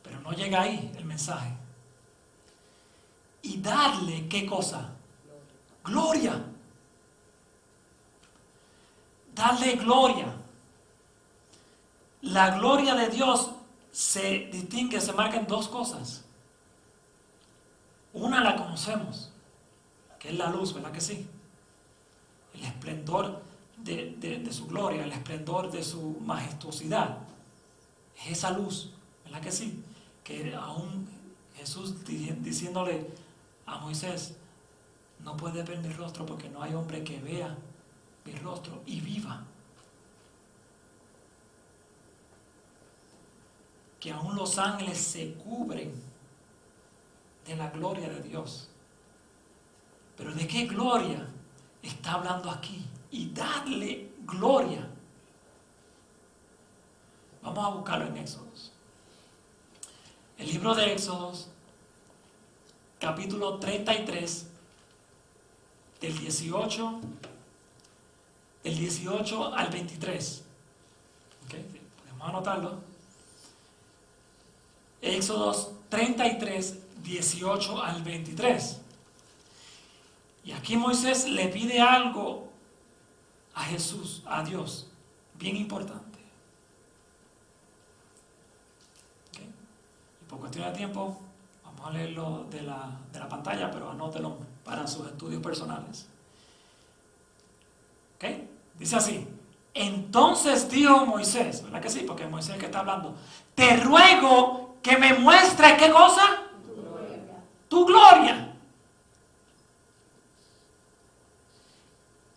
S2: Pero no llega ahí el mensaje. Y darle, ¿qué cosa? Gloria. Darle gloria. La gloria de Dios se distingue, se marca en dos cosas. Una la conocemos, que es la luz, ¿verdad que sí? El esplendor de su gloria, el esplendor de su majestuosidad. Es esa luz, ¿verdad que sí? Que aún Jesús diciéndole a Moisés, no puede ver mi rostro porque no hay hombre que vea mi rostro y viva. Que aún los ángeles se cubren de la gloria de Dios. Pero ¿de qué gloria está hablando aquí? Y darle gloria. Vamos a buscarlo en Éxodos. El libro de Éxodos, capítulo 33, del 18 al 23. ¿Okay? Podemos anotarlo. Éxodos 33, 18 al 23. Y aquí Moisés le pide algo a Jesús, a Dios, bien importante. ¿Okay? Y por cuestión de tiempo, vamos a leerlo de la pantalla, pero anótelo para sus estudios personales. ¿Okay? Dice así: entonces dijo Moisés, ¿verdad que sí? Porque es Moisés el que está hablando. Te ruego que me muestres, ¿qué cosa? Tu gloria.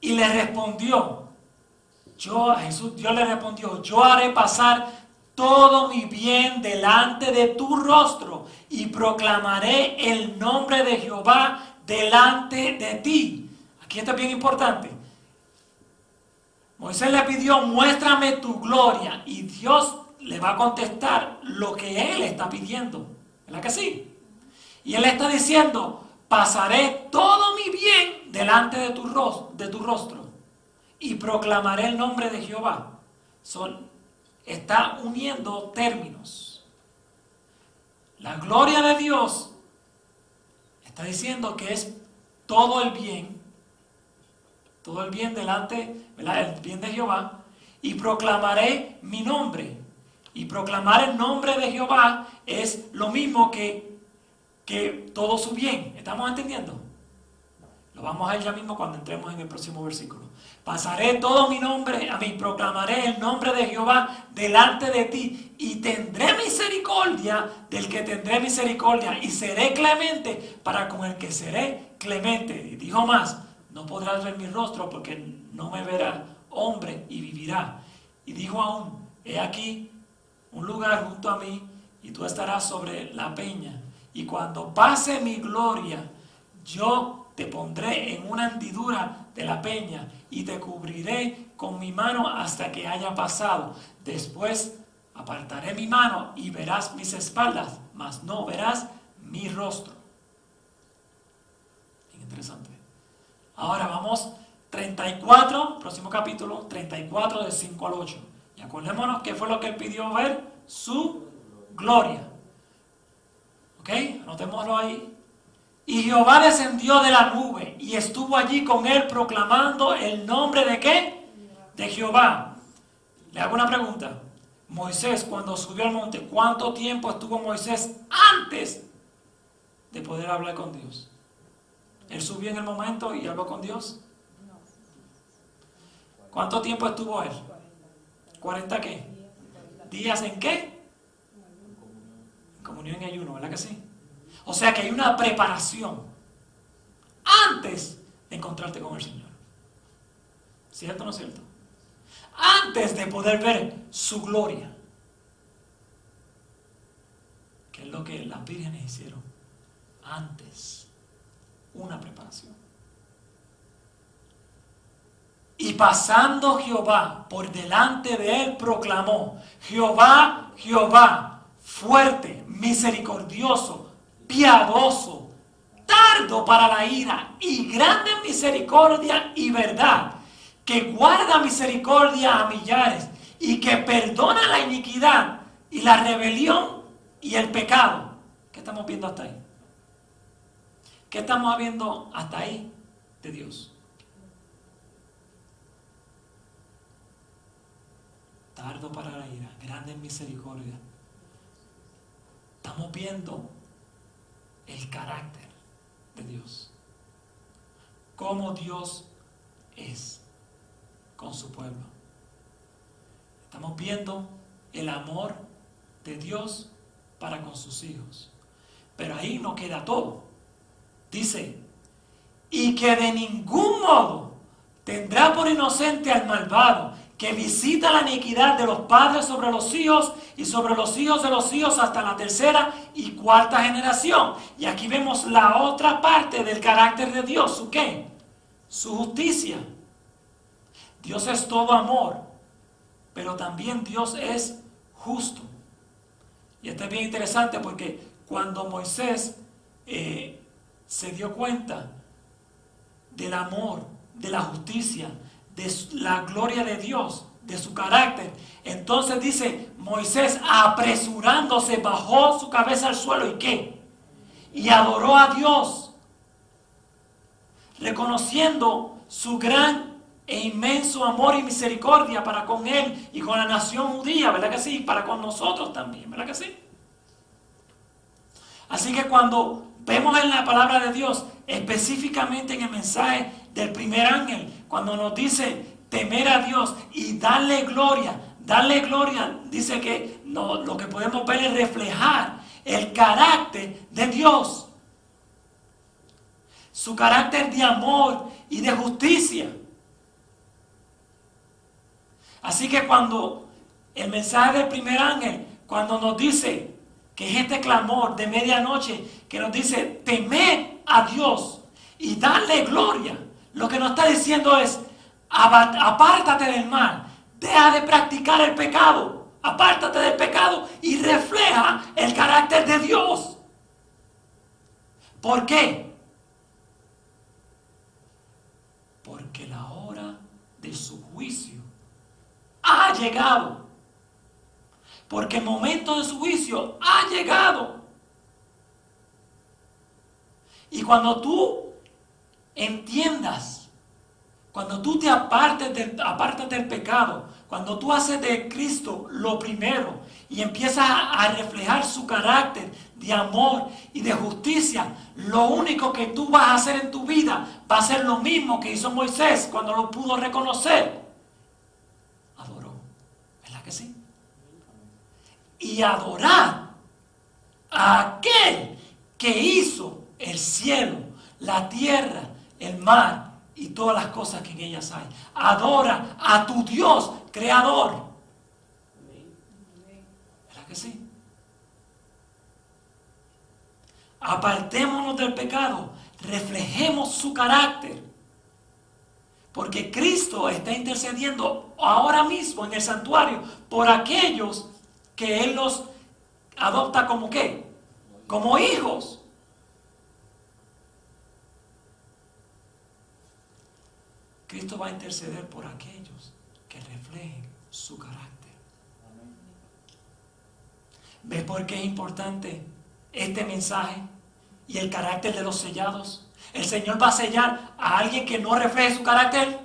S2: Y le respondió, Dios le respondió, yo haré pasar todo mi bien delante de tu rostro y proclamaré el nombre de Jehová delante de ti. Aquí está bien importante. Moisés le pidió, muéstrame tu gloria, y Dios le va a contestar lo que él está pidiendo. ¿Verdad que sí? Y él está diciendo, pasaré todo mi bien delante de tu rostro y proclamaré el nombre de Jehová. Está uniendo términos. La gloria de Dios está diciendo que es todo el bien delante, ¿verdad? El bien de Jehová, y proclamaré mi nombre. Y proclamar el nombre de Jehová es lo mismo que todo su bien. ¿Estamos entendiendo? Lo vamos a ver ya mismo cuando entremos en el próximo versículo. Pasaré todo mi nombre, proclamaré el nombre de Jehová delante de ti, y tendré misericordia del que tendré misericordia, y seré clemente para con el que seré clemente. Y dijo más, no podrás ver mi rostro porque no me verá hombre y vivirá. Y dijo aún, he aquí un lugar junto a mí, y tú estarás sobre la peña. Y cuando pase mi gloria, yo te pondré en una hendidura de la peña y te cubriré con mi mano hasta que haya pasado. Después apartaré mi mano y verás mis espaldas, mas no verás mi rostro. Interesante. Ahora vamos 34, próximo capítulo, 34 del 5 al 8. Y acordémonos que fue lo que él pidió ver, su gloria. ¿Ok? Anotémoslo ahí. Y Jehová descendió de la nube y estuvo allí con él proclamando el nombre de ¿qué? De Jehová. Le hago una pregunta. Moisés, cuando subió al monte, ¿cuánto tiempo estuvo Moisés antes de poder hablar con Dios? ¿Él subió en el momento y habló con Dios? ¿Cuánto tiempo estuvo él? ¿40 qué? ¿Días en qué? En comunión y ayuno, ¿verdad que sí? O sea que hay una preparación antes de encontrarte con el Señor. ¿Cierto o no es cierto? Antes de poder ver su gloria. Que es lo que las vírgenes hicieron antes. Una preparación. Y pasando Jehová por delante de él, proclamó: Jehová, Jehová, fuerte, misericordioso, piadoso, tardo para la ira y grande en misericordia y verdad, que guarda misericordia a millares y que perdona la iniquidad y la rebelión y el pecado. ¿Qué estamos viendo hasta ahí? ¿Qué estamos viendo hasta ahí de Dios? Tardo para la ira, grande en misericordia. Estamos viendo el carácter de Dios. Cómo Dios es con su pueblo. Estamos viendo el amor de Dios para con sus hijos. Pero ahí no queda todo. Dice, y que de ningún modo tendrá por inocente al malvado, que visita la iniquidad de los padres sobre los hijos y sobre los hijos de los hijos hasta la tercera y cuarta generación. Y aquí vemos la otra parte del carácter de Dios. ¿Su qué? Su justicia. Dios es todo amor, pero también Dios es justo. Y esto es bien interesante porque cuando Moisés se dio cuenta del amor, de la justicia, de la gloria de Dios, de su carácter, entonces dice Moisés, apresurándose, bajó su cabeza al suelo y ¿qué? Y adoró a Dios, reconociendo su gran e inmenso amor y misericordia para con él y con la nación judía, ¿verdad que sí? Para con nosotros también, ¿verdad que sí? Así que cuando vemos en la palabra de Dios, específicamente en el mensaje del primer ángel, cuando nos dice temer a Dios y darle gloria, dice que lo que podemos ver es reflejar el carácter de Dios, su carácter de amor y de justicia. Así que cuando el mensaje del primer ángel, cuando nos dice que es este clamor de medianoche, que nos dice temed a Dios y darle gloria, lo que nos está diciendo es apártate del mal, deja de practicar el pecado, apártate del pecado y refleja el carácter de Dios. ¿Por qué? Porque la hora de su juicio ha llegado. Porque el momento de su juicio ha llegado. Y cuando tú entiendas, cuando tú te apartes del pecado, cuando tú haces de Cristo lo primero y empiezas a reflejar su carácter de amor y de justicia, lo único que tú vas a hacer en tu vida va a ser lo mismo que hizo Moisés cuando lo pudo reconocer. Adoró, ¿verdad que sí? Y adorar a aquel que hizo el cielo, la tierra, el mar y todas las cosas que en ellas hay. Adora a tu Dios creador. ¿Verdad que sí? Apartémonos del pecado, reflejemos su carácter, porque Cristo está intercediendo ahora mismo en el santuario por aquellos que Él los adopta como ¿qué? Como hijos. Cristo va a interceder por aquellos que reflejen su carácter. ¿Ves por qué es importante este mensaje y el carácter de los sellados? ¿El Señor va a sellar a alguien que no refleje su carácter?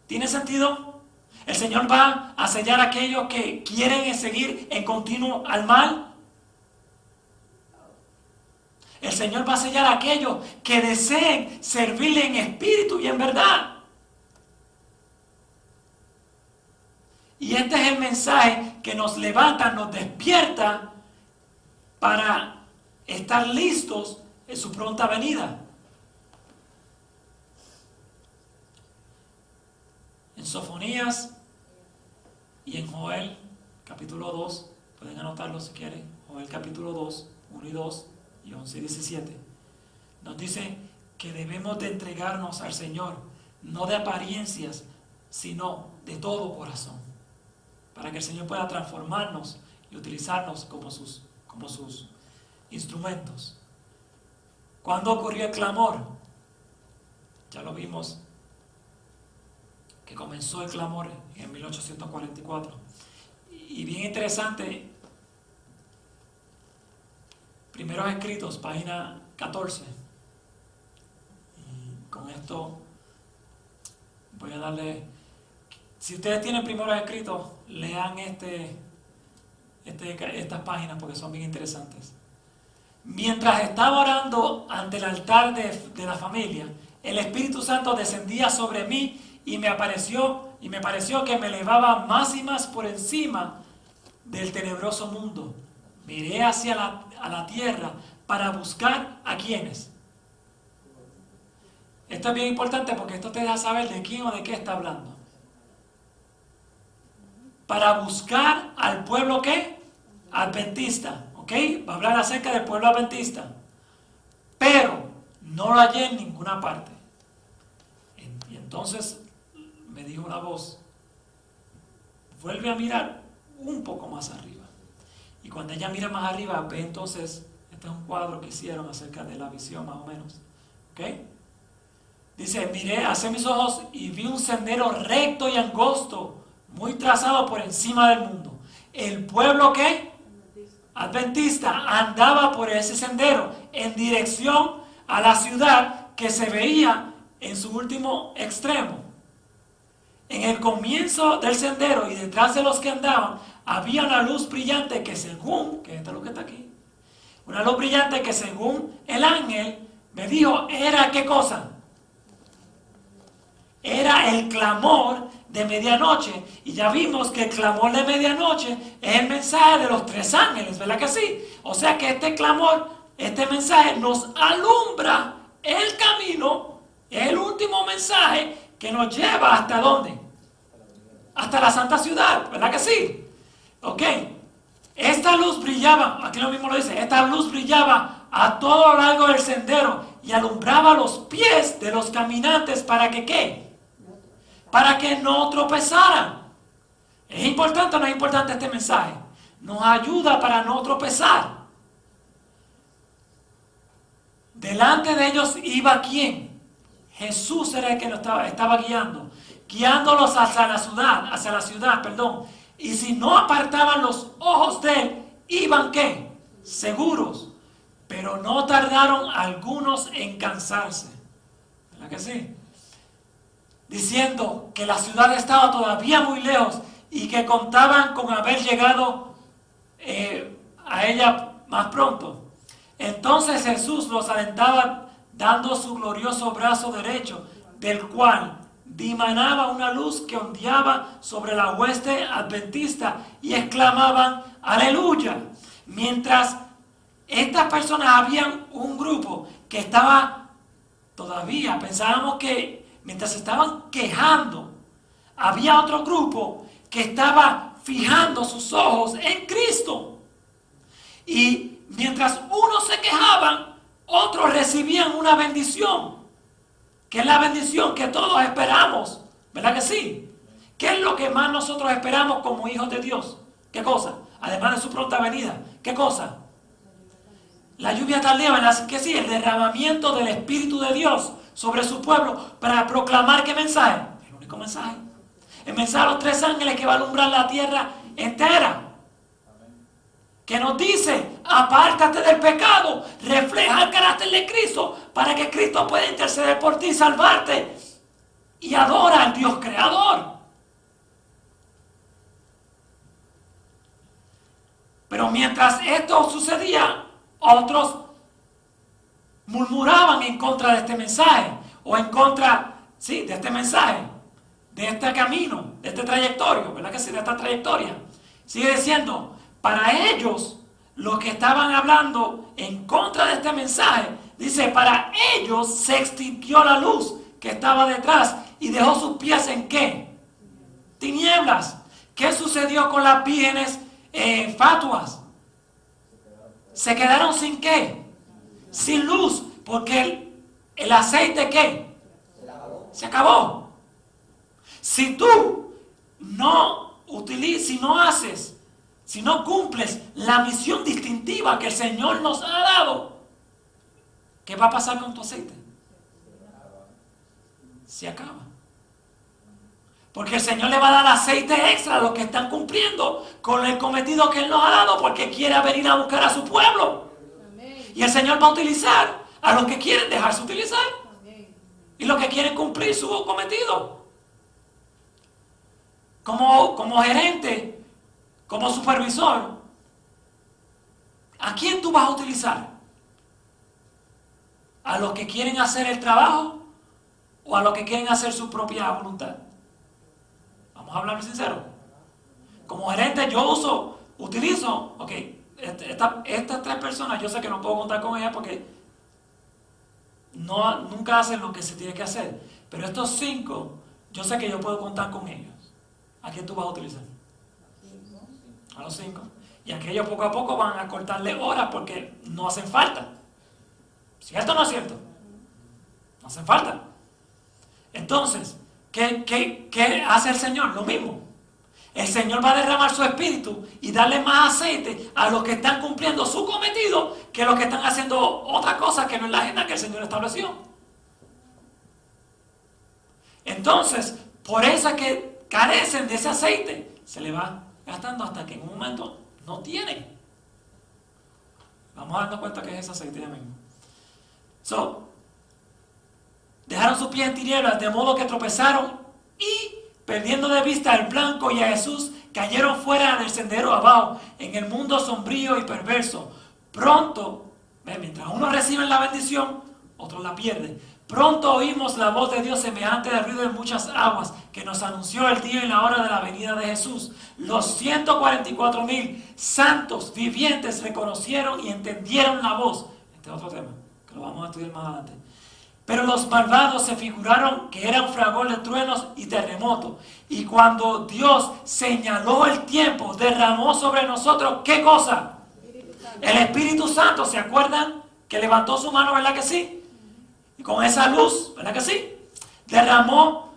S2: ¿Tiene sentido? ¿El Señor va a sellar a aquellos que quieren seguir en continuo al mal? El Señor va a sellar a aquellos que deseen servirle en espíritu y en verdad. Y este es el mensaje que nos levanta, nos despierta para estar listos en su pronta venida. Sofonías y en Joel capítulo 2, pueden anotarlo si quieren, Joel capítulo 2, 1 y 2 y 11 y 17, nos dice que debemos de entregarnos al Señor, no de apariencias, sino de todo corazón, para que el Señor pueda transformarnos y utilizarnos como sus instrumentos. ¿Cuándo ocurrió el clamor? Ya lo vimos, que comenzó el clamor en 1844. Y bien interesante, Primeros Escritos, página 14. Y con esto voy a darle, si ustedes tienen Primeros Escritos, lean estas páginas porque son bien interesantes. Mientras estaba orando ante el altar de la familia, el Espíritu Santo descendía sobre mí y me pareció que me elevaba más y más por encima del tenebroso mundo. Miré hacia la tierra para buscar a quienes. Esto es bien importante porque esto te deja saber de quién o de qué está hablando. Para buscar al pueblo ¿qué? Adventista. ¿Ok? Va a hablar acerca del pueblo adventista. Pero no lo hallé en ninguna parte. Y entonces me dijo una voz, vuelve a mirar un poco más arriba. Y cuando ella mira más arriba, ve entonces, este es un cuadro que hicieron acerca de la visión más o menos. ¿Ok? Dice, miré hacia mis ojos y vi un sendero recto y angosto, muy trazado por encima del mundo. El pueblo ¿qué? Adventista andaba por ese sendero en dirección a la ciudad que se veía en su último extremo. En el comienzo del sendero y detrás de los que andaban había una luz brillante que según, que esto es lo que está aquí, una luz brillante que según el ángel me dijo, ¿era qué cosa? Era el clamor de medianoche. Y ya vimos que el clamor de medianoche es el mensaje de los 3 ángeles, ¿verdad que sí? O sea que este clamor, este mensaje nos alumbra el camino, es el último mensaje que nos lleva ¿hasta dónde? Hasta la santa ciudad, ¿verdad que sí? Ok, esta luz brillaba, aquí lo mismo lo dice, esta luz brillaba a todo lo largo del sendero y alumbraba los pies de los caminantes para que ¿qué? Para que no tropezaran. ¿Es importante o no es importante este mensaje? Nos ayuda para no tropezar. Delante de ellos iba ¿quién? Jesús era el que nos estaba guiándolos hacia la ciudad, y si no apartaban los ojos de él, iban ¿qué? Seguros, pero no tardaron algunos en cansarse, ¿verdad que sí? Diciendo que la ciudad estaba todavía muy lejos y que contaban con haber llegado a ella más pronto. Entonces Jesús los alentaba dando su glorioso brazo derecho, del cual dimanaba una luz que ondeaba sobre la hueste adventista, y exclamaban aleluya. Mientras estas personas, habían un grupo que estaba todavía, pensábamos que mientras se estaban quejando, había otro grupo que estaba fijando sus ojos en Cristo. Y mientras unos se quejaban, otros recibían una bendición, que es la bendición que todos esperamos, ¿verdad que sí? ¿Qué es lo que más nosotros esperamos como hijos de Dios? ¿Qué cosa? Además de su pronta venida, ¿qué cosa? La lluvia tardía, ¿verdad que sí? El derramamiento del Espíritu de Dios sobre su pueblo para proclamar ¿qué mensaje? El único mensaje. El mensaje de los 3 ángeles que va a alumbrar la tierra entera. Que nos dice, apártate del pecado, refleja el carácter de Cristo para que Cristo pueda interceder por ti, salvarte, y adora al Dios creador. Pero mientras esto sucedía, otros murmuraban en contra de este mensaje, o en contra, sí, de este mensaje, de este camino, de este trayectorio, ¿verdad que sí? De esta trayectoria. Sigue diciendo, para ellos, los que estaban hablando en contra de este mensaje, dice, para ellos se extinguió la luz que estaba detrás y dejó sus pies ¿en qué? tinieblas. ¿Qué sucedió con las vírgenes fatuas? ¿Se quedaron sin qué? Sin luz, porque el aceite ¿qué? Se acabó. Si tú no utilizas, si no cumples la misión distintiva que el Señor nos ha dado, ¿qué va a pasar con tu aceite? Se acaba. Porque el Señor le va a dar aceite extra a los que están cumpliendo con el cometido que Él nos ha dado, porque quiere venir a buscar a su pueblo. Y el Señor va a utilizar a los que quieren dejarse utilizar y los que quieren cumplir su cometido. Como gerente, como supervisor, ¿a quién tú vas a utilizar? ¿A los que quieren hacer el trabajo o a los que quieren hacer su propia voluntad? Vamos a hablar sincero. Como gerente yo utilizo, ok, estas 3 personas yo sé que no puedo contar con ellas porque nunca hacen lo que se tiene que hacer. Pero estos 5, yo sé que yo puedo contar con ellos. ¿A quién tú vas a utilizar? A los 5. Y aquellos poco a poco van a cortarle horas porque no hacen falta. ¿Cierto o no es cierto? No hacen falta. Entonces, ¿qué hace el Señor? Lo mismo. El Señor va a derramar su espíritu y darle más aceite a los que están cumpliendo su cometido que los que están haciendo otra cosa que no es la agenda que el Señor estableció. Entonces, por eso es que carecen de ese aceite. Se le va gastando hasta que en un momento no tienen. Vamos a darnos cuenta que es ese aceite ya mismo. Dejaron sus pies en tinieblas, de modo que tropezaron y, perdiendo de vista al blanco y a Jesús, cayeron fuera del sendero abajo, en el mundo sombrío y perverso. Pronto, mientras unos reciben la bendición, otros la pierden. Pronto oímos la voz de Dios semejante al ruido de muchas aguas, que nos anunció el día y la hora de la venida de Jesús. Los 144,000 santos vivientes reconocieron y entendieron la voz. Este es otro tema, que lo vamos a estudiar más adelante. Pero los malvados se figuraron que era un fragor de truenos y terremotos. Y cuando Dios señaló el tiempo, derramó sobre nosotros, ¿qué cosa? El Espíritu Santo. ¿Se acuerdan que levantó su mano, verdad que sí? Y con esa luz, ¿verdad que sí? Derramó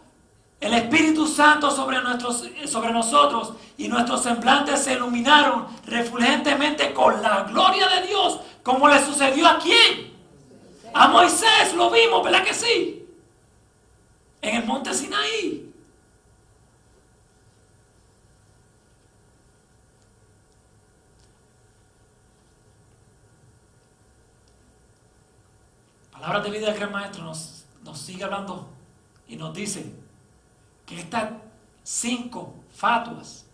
S2: el Espíritu Santo sobre nosotros y nuestros semblantes se iluminaron refulgentemente con la gloria de Dios, como le sucedió a quién. A Moisés lo vimos, ¿verdad que sí? En el monte Sinaí. Palabras de vida del Gran Maestro nos sigue hablando y nos dice que estas 5 fatuas,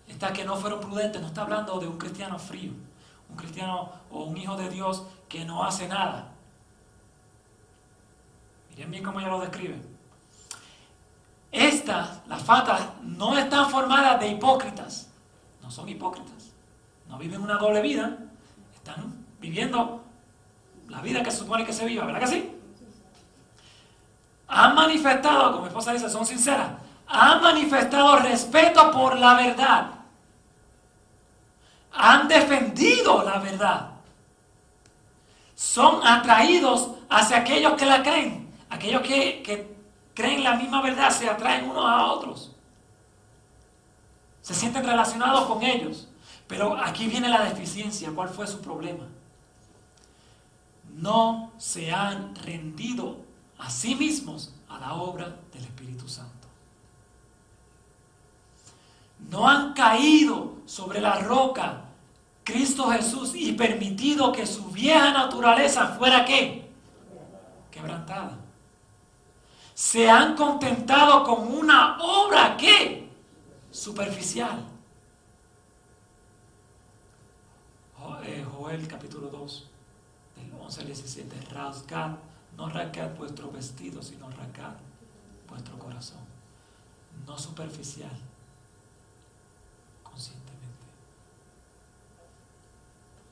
S2: estas que no fueron prudentes, no está hablando de un cristiano frío, un cristiano o un hijo de Dios que no hace nada. Miren bien cómo ella lo describe. Las fatas, no están formadas de hipócritas. No son hipócritas. No viven una doble vida. Están viviendo la vida que se supone que se viva, ¿verdad que sí? Han manifestado, como mi esposa dice, son sinceras. Han manifestado respeto por la verdad. Han defendido la verdad. Son atraídos hacia aquellos que la creen. Aquellos que creen la misma verdad se atraen unos a otros. Se sienten relacionados con ellos. Pero aquí viene la deficiencia. ¿Cuál fue su problema? No se han rendido a sí mismos a la obra del Espíritu Santo. No han caído sobre la roca Cristo Jesús y permitido que su vieja naturaleza fuera ¿qué? Quebrantada. Se han contentado con una obra ¿qué? Superficial. Joel capítulo 2, del 11 al 17. Rasgad, no rasgad vuestro vestido, sino rasgad vuestro corazón. No superficial, conscientemente.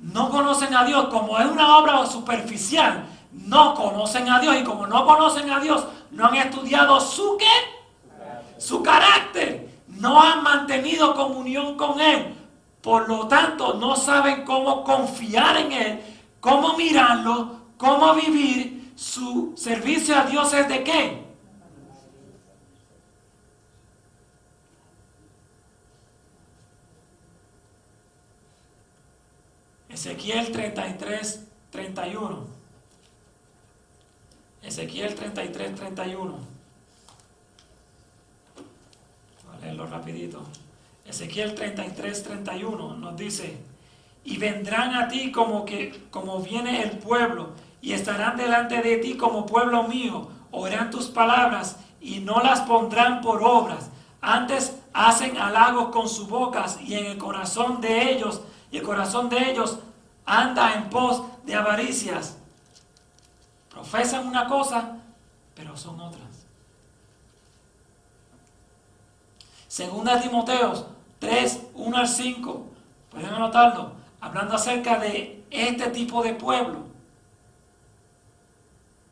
S2: No conocen a Dios, como es una obra superficial, no conocen a Dios, y como no conocen a Dios, no han estudiado su ¿qué? su carácter. No han mantenido comunión con Él. Por lo tanto, no saben cómo confiar en Él, cómo mirarlo, cómo vivir. Su servicio a Dios es ¿de qué? Ezequiel 33, 31. Ezequiel 33, 31. Voy a leerlo rapidito. Ezequiel 33, 31 nos dice: y vendrán a ti como viene el pueblo, y estarán delante de ti como pueblo mío, oirán tus palabras y no las pondrán por obras. Antes hacen halagos con sus bocas, y el corazón de ellos anda en pos de avaricias. Profesan una cosa, pero son otras. Segunda Timoteo 3, 1 al 5. Pueden anotarlo. Hablando acerca de este tipo de pueblo.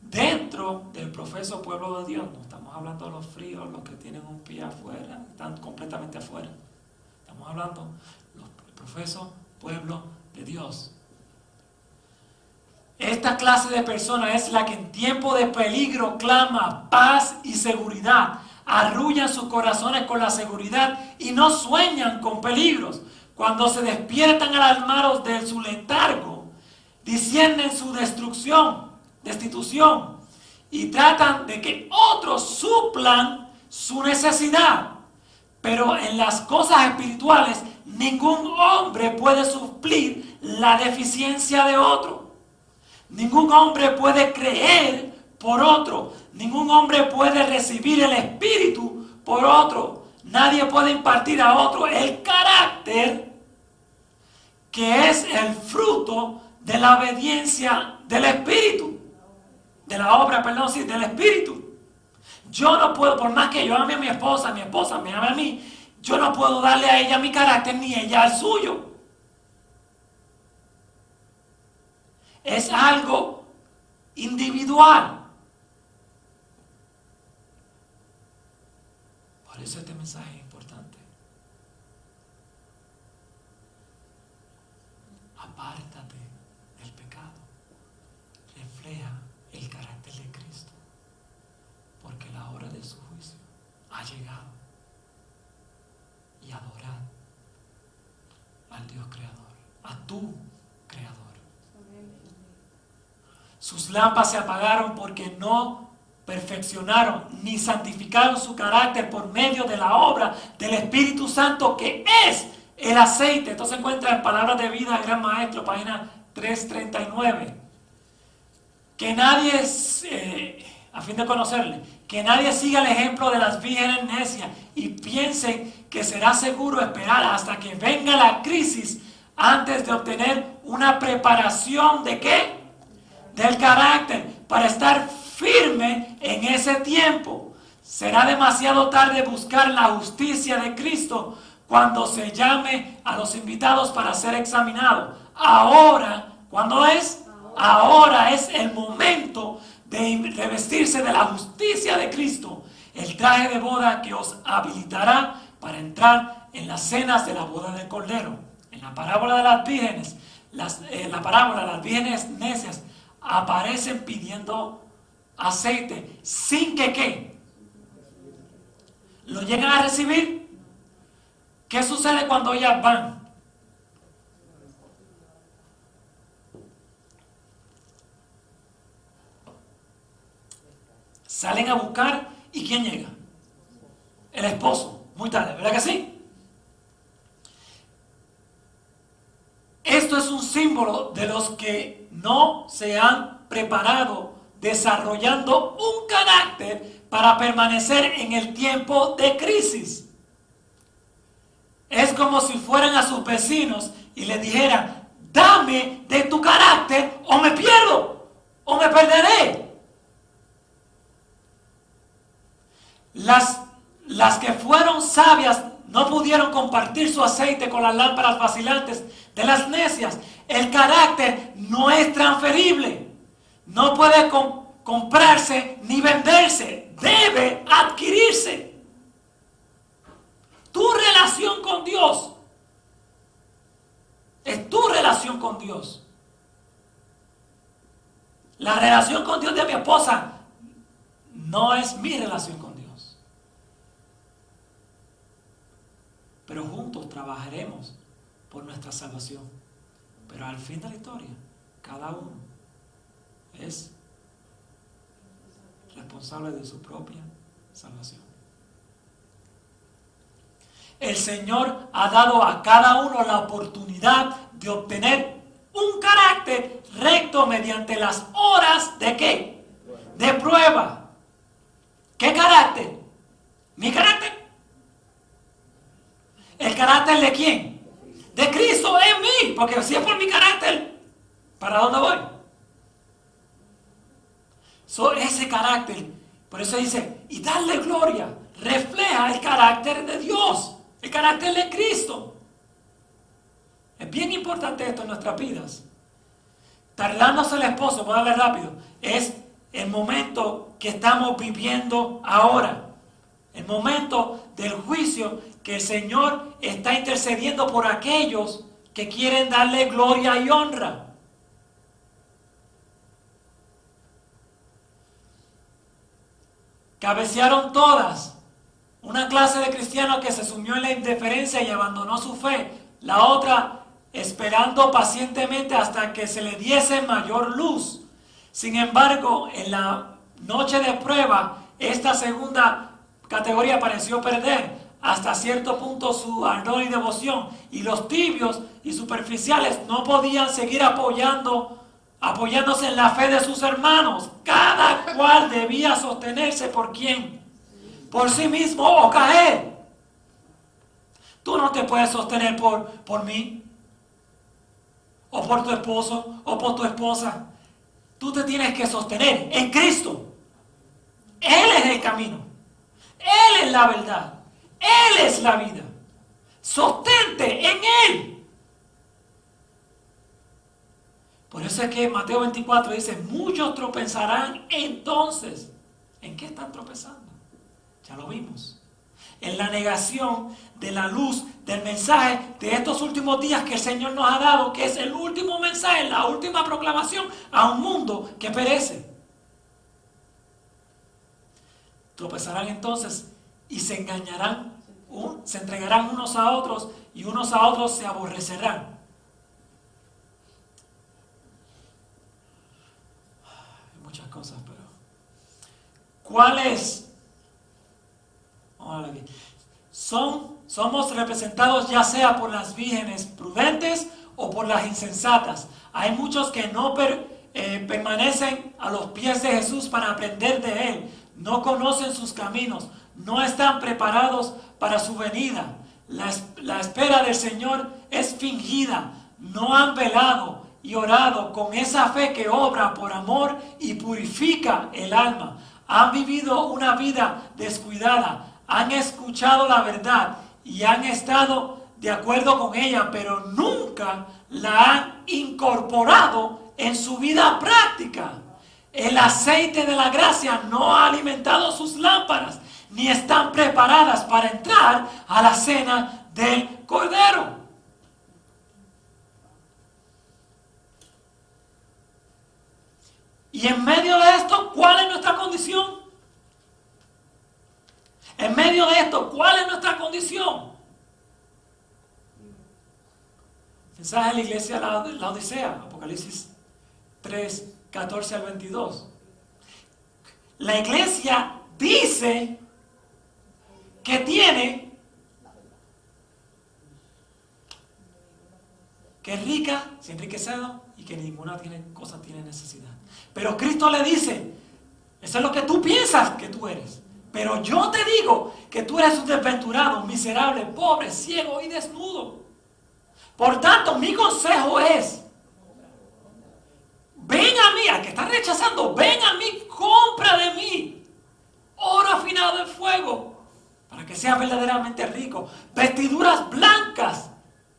S2: Dentro del profeso pueblo de Dios. No estamos hablando de los fríos, los que tienen un pie afuera, están completamente afuera. Estamos hablando del profeso pueblo de Dios. Esta clase de persona es la que en tiempo de peligro clama paz y seguridad. Arrullan sus corazones con la seguridad y no sueñan con peligros. Cuando se despiertan alarmados de su letargo, disciernen su destitución, y tratan de que otros suplan su necesidad. Pero en las cosas espirituales, ningún hombre puede suplir la deficiencia de otro. Ningún hombre puede creer por otro. Ningún hombre puede recibir el Espíritu por otro. Nadie puede impartir a otro el carácter que es el fruto de la obediencia del Espíritu. De la obra, del Espíritu. Yo no puedo, por más que yo ame a mi esposa me ama a mí, yo no puedo darle a ella mi carácter ni ella al suyo. Es algo individual. Por eso este mensaje es importante. Apártate del pecado. Refleja el carácter de Cristo. Porque la hora de su juicio ha llegado. Y adorad al Dios creador, a tu creador. Sus lámparas se apagaron porque no perfeccionaron ni santificaron su carácter por medio de la obra del Espíritu Santo, que es el aceite. Esto se encuentra en Palabras de Vida, Gran Maestro, página 339. Que nadie, a fin de conocerle, que nadie siga el ejemplo de las vírgenes necias y piensen que será seguro esperar hasta que venga la crisis antes de obtener una preparación ¿de qué? Del carácter, para estar firme en ese tiempo. Será demasiado tarde buscar la justicia de Cristo cuando se llame a los invitados para ser examinados. Ahora, ¿cuándo es? Ahora es el momento de revestirse de la justicia de Cristo, el traje de boda que os habilitará para entrar en las cenas de la boda del Cordero. En la parábola de las vírgenes, la parábola de las vírgenes necias, aparecen pidiendo aceite sin que ¿qué? ¿Lo llegan a recibir? ¿Qué sucede cuando ellas van? Salen a buscar y ¿quién llega? El esposo, muy tarde, ¿verdad que sí? Esto es un símbolo de los que no se han preparado desarrollando un carácter para permanecer en el tiempo de crisis. Es como si fueran a sus vecinos y les dijeran: dame de tu carácter o me pierdo o me perderé. Las que fueron sabias no pudieron compartir su aceite con las lámparas vacilantes de las necias. El carácter no es transferible. No puede comprarse ni venderse. Debe adquirirse. Tu relación con Dios es tu relación con Dios. La relación con Dios de mi esposa no es mi relación con Dios. Pero juntos trabajaremos por nuestra salvación. Pero al fin de la historia, cada uno es responsable de su propia salvación. El Señor ha dado a cada uno la oportunidad de obtener un carácter recto mediante las horas ¿de qué? De prueba. ¿Qué carácter? ¿Mi carácter? ¿El carácter de quién? De Cristo en mí. Porque si es por mi carácter, ¿para dónde voy? Ese carácter, por eso dice, y darle gloria, refleja el carácter de Dios, el carácter de Cristo. Es bien importante esto en nuestras vidas. Tardándose el esposo, voy a darle rápido, es el momento que estamos viviendo ahora. El momento del juicio que el Señor está intercediendo por aquellos que quieren darle gloria y honra. Cabecearon todas. Una clase de cristianos que se sumió en la indiferencia y abandonó su fe. La otra esperando pacientemente hasta que se le diese mayor luz. Sin embargo, en la noche de prueba, esta segunda categoría pareció perder hasta cierto punto su ardor y devoción. Y los tibios y superficiales no podían seguir apoyándose en la fe de sus hermanos. Cada cual debía sostenerse por quién, por sí mismo o caer. Tú no te puedes sostener por mí, o por tu esposo, o por tu esposa. Tú te tienes que sostener en Cristo. Él es el camino, Él es la verdad, Él es la vida. Sostente en Él. Por eso es que Mateo 24 dice, muchos tropezarán entonces. ¿En qué están tropezando? Ya lo vimos. En la negación de la luz del mensaje de estos últimos días que el Señor nos ha dado, que es el último mensaje, la última proclamación a un mundo que perece. Tropezarán entonces y se engañarán, se entregarán unos a otros y unos a otros se aborrecerán. Muchas cosas, pero ¿cuál es? Somos representados ya sea por las vírgenes prudentes o por las insensatas. Hay muchos que no permanecen a los pies de Jesús para aprender de Él. No conocen sus caminos, no están preparados para su venida. La espera del Señor es fingida. No han velado y orado con esa fe que obra por amor y purifica el alma. Han vivido una vida descuidada. Han escuchado la verdad y han estado de acuerdo con ella, pero nunca la han incorporado en su vida práctica. El aceite de la gracia no ha alimentado sus lámparas, ni están preparadas para entrar a la cena del Cordero. Y en medio de esto, ¿cuál es nuestra condición? En medio de esto, ¿cuál es nuestra condición? Mensaje a la iglesia de la Odisea, Apocalipsis 3, 14 al 22. La iglesia dice que tiene, que es rica, sin enriquecida y que ninguna cosa tiene necesidad. Pero Cristo le dice, eso es lo que tú piensas que tú eres. Pero yo te digo que tú eres un desventurado, miserable, pobre, ciego y desnudo. Por tanto, mi consejo es, ven a mí, al que está rechazando, ven a mí, compra de mí oro afinado en fuego, para que seas verdaderamente rico. Vestiduras blancas,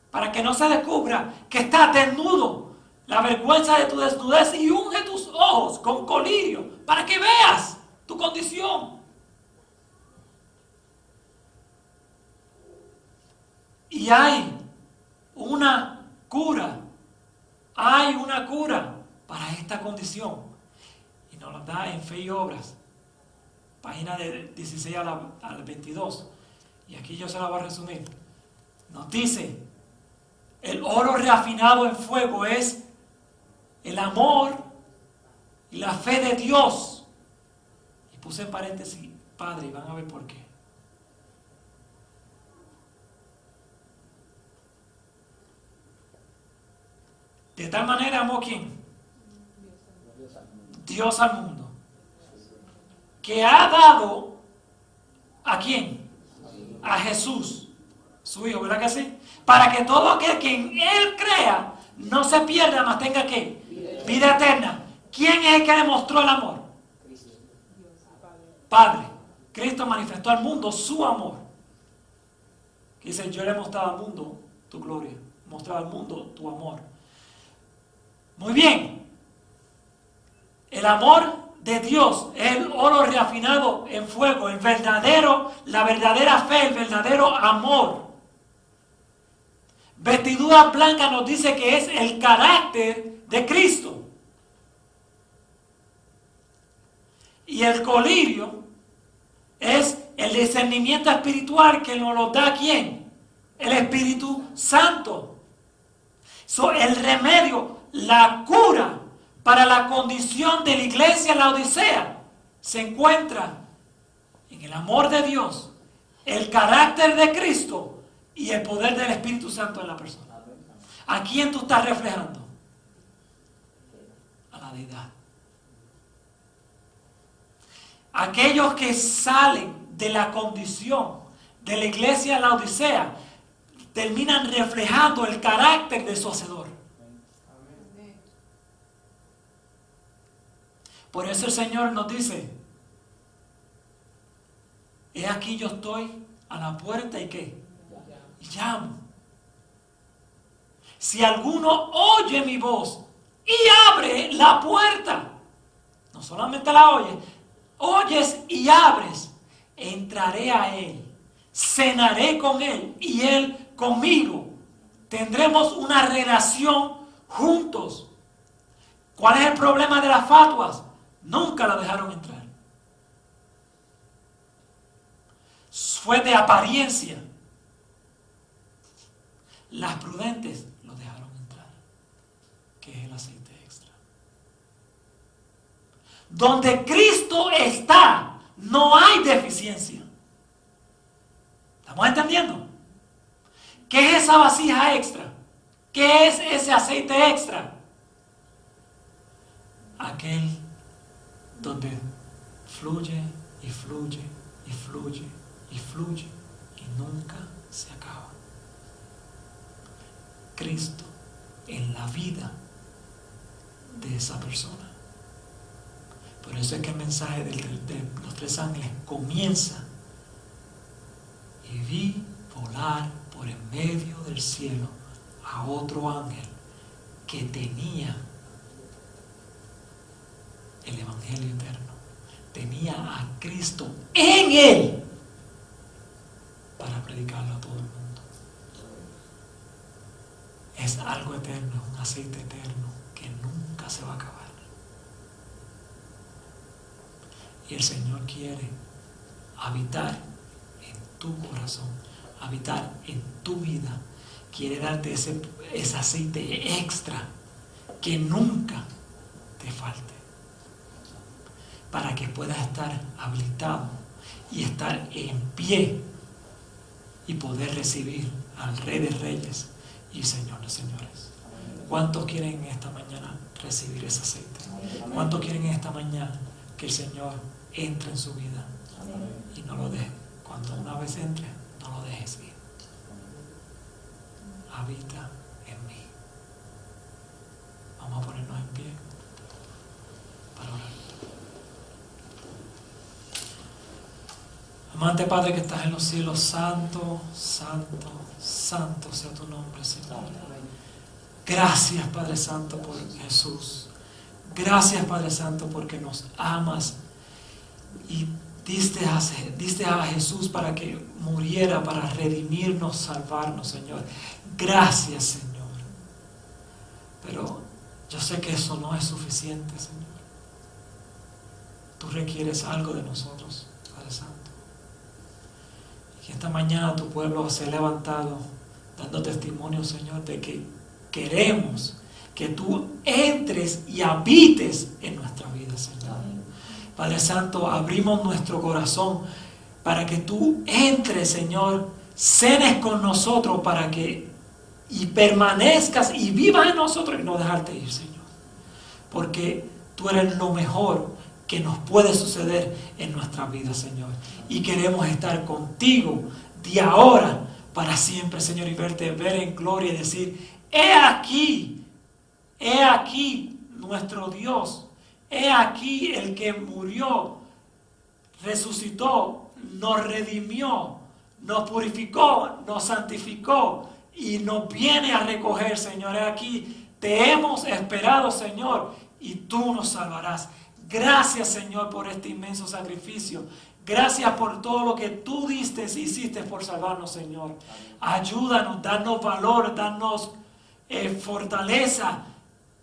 S2: para que no se descubra que estás desnudo. La vergüenza de tu desnudez, y unge tus ojos con colirio, para que veas tu condición. Y hay una cura. Hay una cura para esta condición. Y nos la da en Fe y Obras. Página de 16 al 22. Y aquí yo se la voy a resumir. Nos dice, el oro refinado en fuego es el amor y la fe de Dios. Y puse en paréntesis, Padre, y van a ver por qué. De tal manera amó ¿quién? Dios al mundo. Que ha dado ¿a quién? A Jesús, su Hijo, ¿verdad que sí? Para que todo aquel que en Él crea no se pierda, mas tenga ¿qué? Vida eterna. ¿Quién es el que demostró el amor? Padre. Cristo manifestó al mundo su amor. Dice, yo le he mostrado al mundo tu gloria, he mostrado al mundo tu amor. Muy bien. El amor de Dios es el oro refinado en fuego, la verdadera fe, el verdadero amor. Vestidura blanca nos dice que es el carácter de Cristo. Y el colirio es el discernimiento espiritual que nos lo da ¿quién? El Espíritu Santo. El remedio, la cura para la condición de la iglesia en la Odisea se encuentra en el amor de Dios, el carácter de Cristo y el poder del Espíritu Santo en la persona. ¿A quién tú estás reflejando? A la deidad. Aquellos que salen de la condición de la iglesia en la Odisea terminan reflejando el carácter de su hacedor. Por eso el Señor nos dice, he aquí yo estoy a la puerta y ¿qué? Y llamo. Si alguno oye mi voz y abre la puerta, no solamente la oyes y abres, entraré a él, cenaré con él y él conmigo. Tendremos una relación juntos. ¿Cuál es el problema de las fatuas? Nunca la dejaron entrar. Fue de apariencia. Las prudentes lo dejaron entrar, que es el aceite extra. Donde Cristo está, no hay deficiencia. ¿Estamos entendiendo? ¿Qué es esa vasija extra? ¿Qué es ese aceite extra? Aquel donde fluye y fluye y fluye y fluye y nunca se acaba. Cristo en la vida de esa persona. Por eso es que el mensaje de los tres ángeles comienza: y vi volar por en medio del cielo a otro ángel que tenía el Evangelio eterno, tenía a Cristo en él para predicarlo a todo el mundo. Es algo eterno, un aceite eterno que nunca se va a acabar. Y el Señor quiere habitar en tu corazón, habitar en tu vida. Quiere darte ese aceite extra que nunca te falte, para que puedas estar habilitado y estar en pie y poder recibir al Rey de Reyes y Señor de Señores. ¿Cuántos quieren en esta mañana recibir ese aceite? ¿Cuántos quieren en esta mañana que el Señor entre en su vida y no lo deje? Cuando una vez entre, no lo dejes ir. Habita en mí. Vamos a ponernos en pie para orar. Amante Padre que estás en los cielos, santo, santo, santo sea tu nombre, Señor. Gracias, Padre Santo, por Jesús. Gracias, Padre Santo, porque nos amas y diste a Jesús para que muriera, para redimirnos, salvarnos, Señor. Gracias, Señor. Pero yo sé que eso no es suficiente, Señor. Tú requieres algo de nosotros, Padre Santo. Y esta mañana tu pueblo se ha levantado dando testimonio, Señor, de que queremos que tú entres y habites en nuestra vida, Señor. Padre Santo, abrimos nuestro corazón para que tú entres, Señor, cenes con nosotros y permanezcas y vivas en nosotros y no dejarte ir, Señor. Porque tú eres lo mejor que nos puede suceder en nuestra vida, Señor. Y queremos estar contigo de ahora para siempre, Señor, y ver en gloria y decir: he aquí nuestro Dios, he aquí el que murió, resucitó, nos redimió, nos purificó, nos santificó y nos viene a recoger, Señor. He aquí, te hemos esperado, Señor, y tú nos salvarás. Gracias, Señor, por este inmenso sacrificio. Gracias por todo lo que tú hiciste por salvarnos, Señor. Ayúdanos, danos valor, danos fortaleza.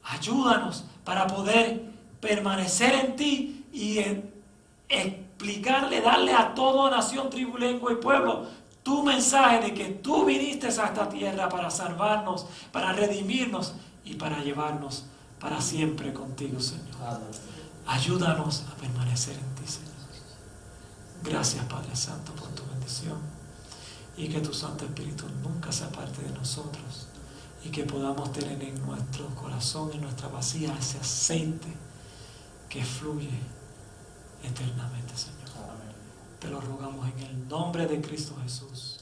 S2: Ayúdanos para poder permanecer en ti y explicarle, darle a toda nación, tribu, lengua y pueblo tu mensaje de que tú viniste a esta tierra para salvarnos, para redimirnos y para llevarnos para siempre contigo, Señor. Ayúdanos a permanecer en ti, Señor. Gracias, Padre Santo, por tu bendición y que tu Santo Espíritu nunca se aparte de nosotros y que podamos tener en nuestro corazón, en nuestra vasija, ese aceite que fluye eternamente, Señor. Te lo rogamos en el nombre de Cristo Jesús.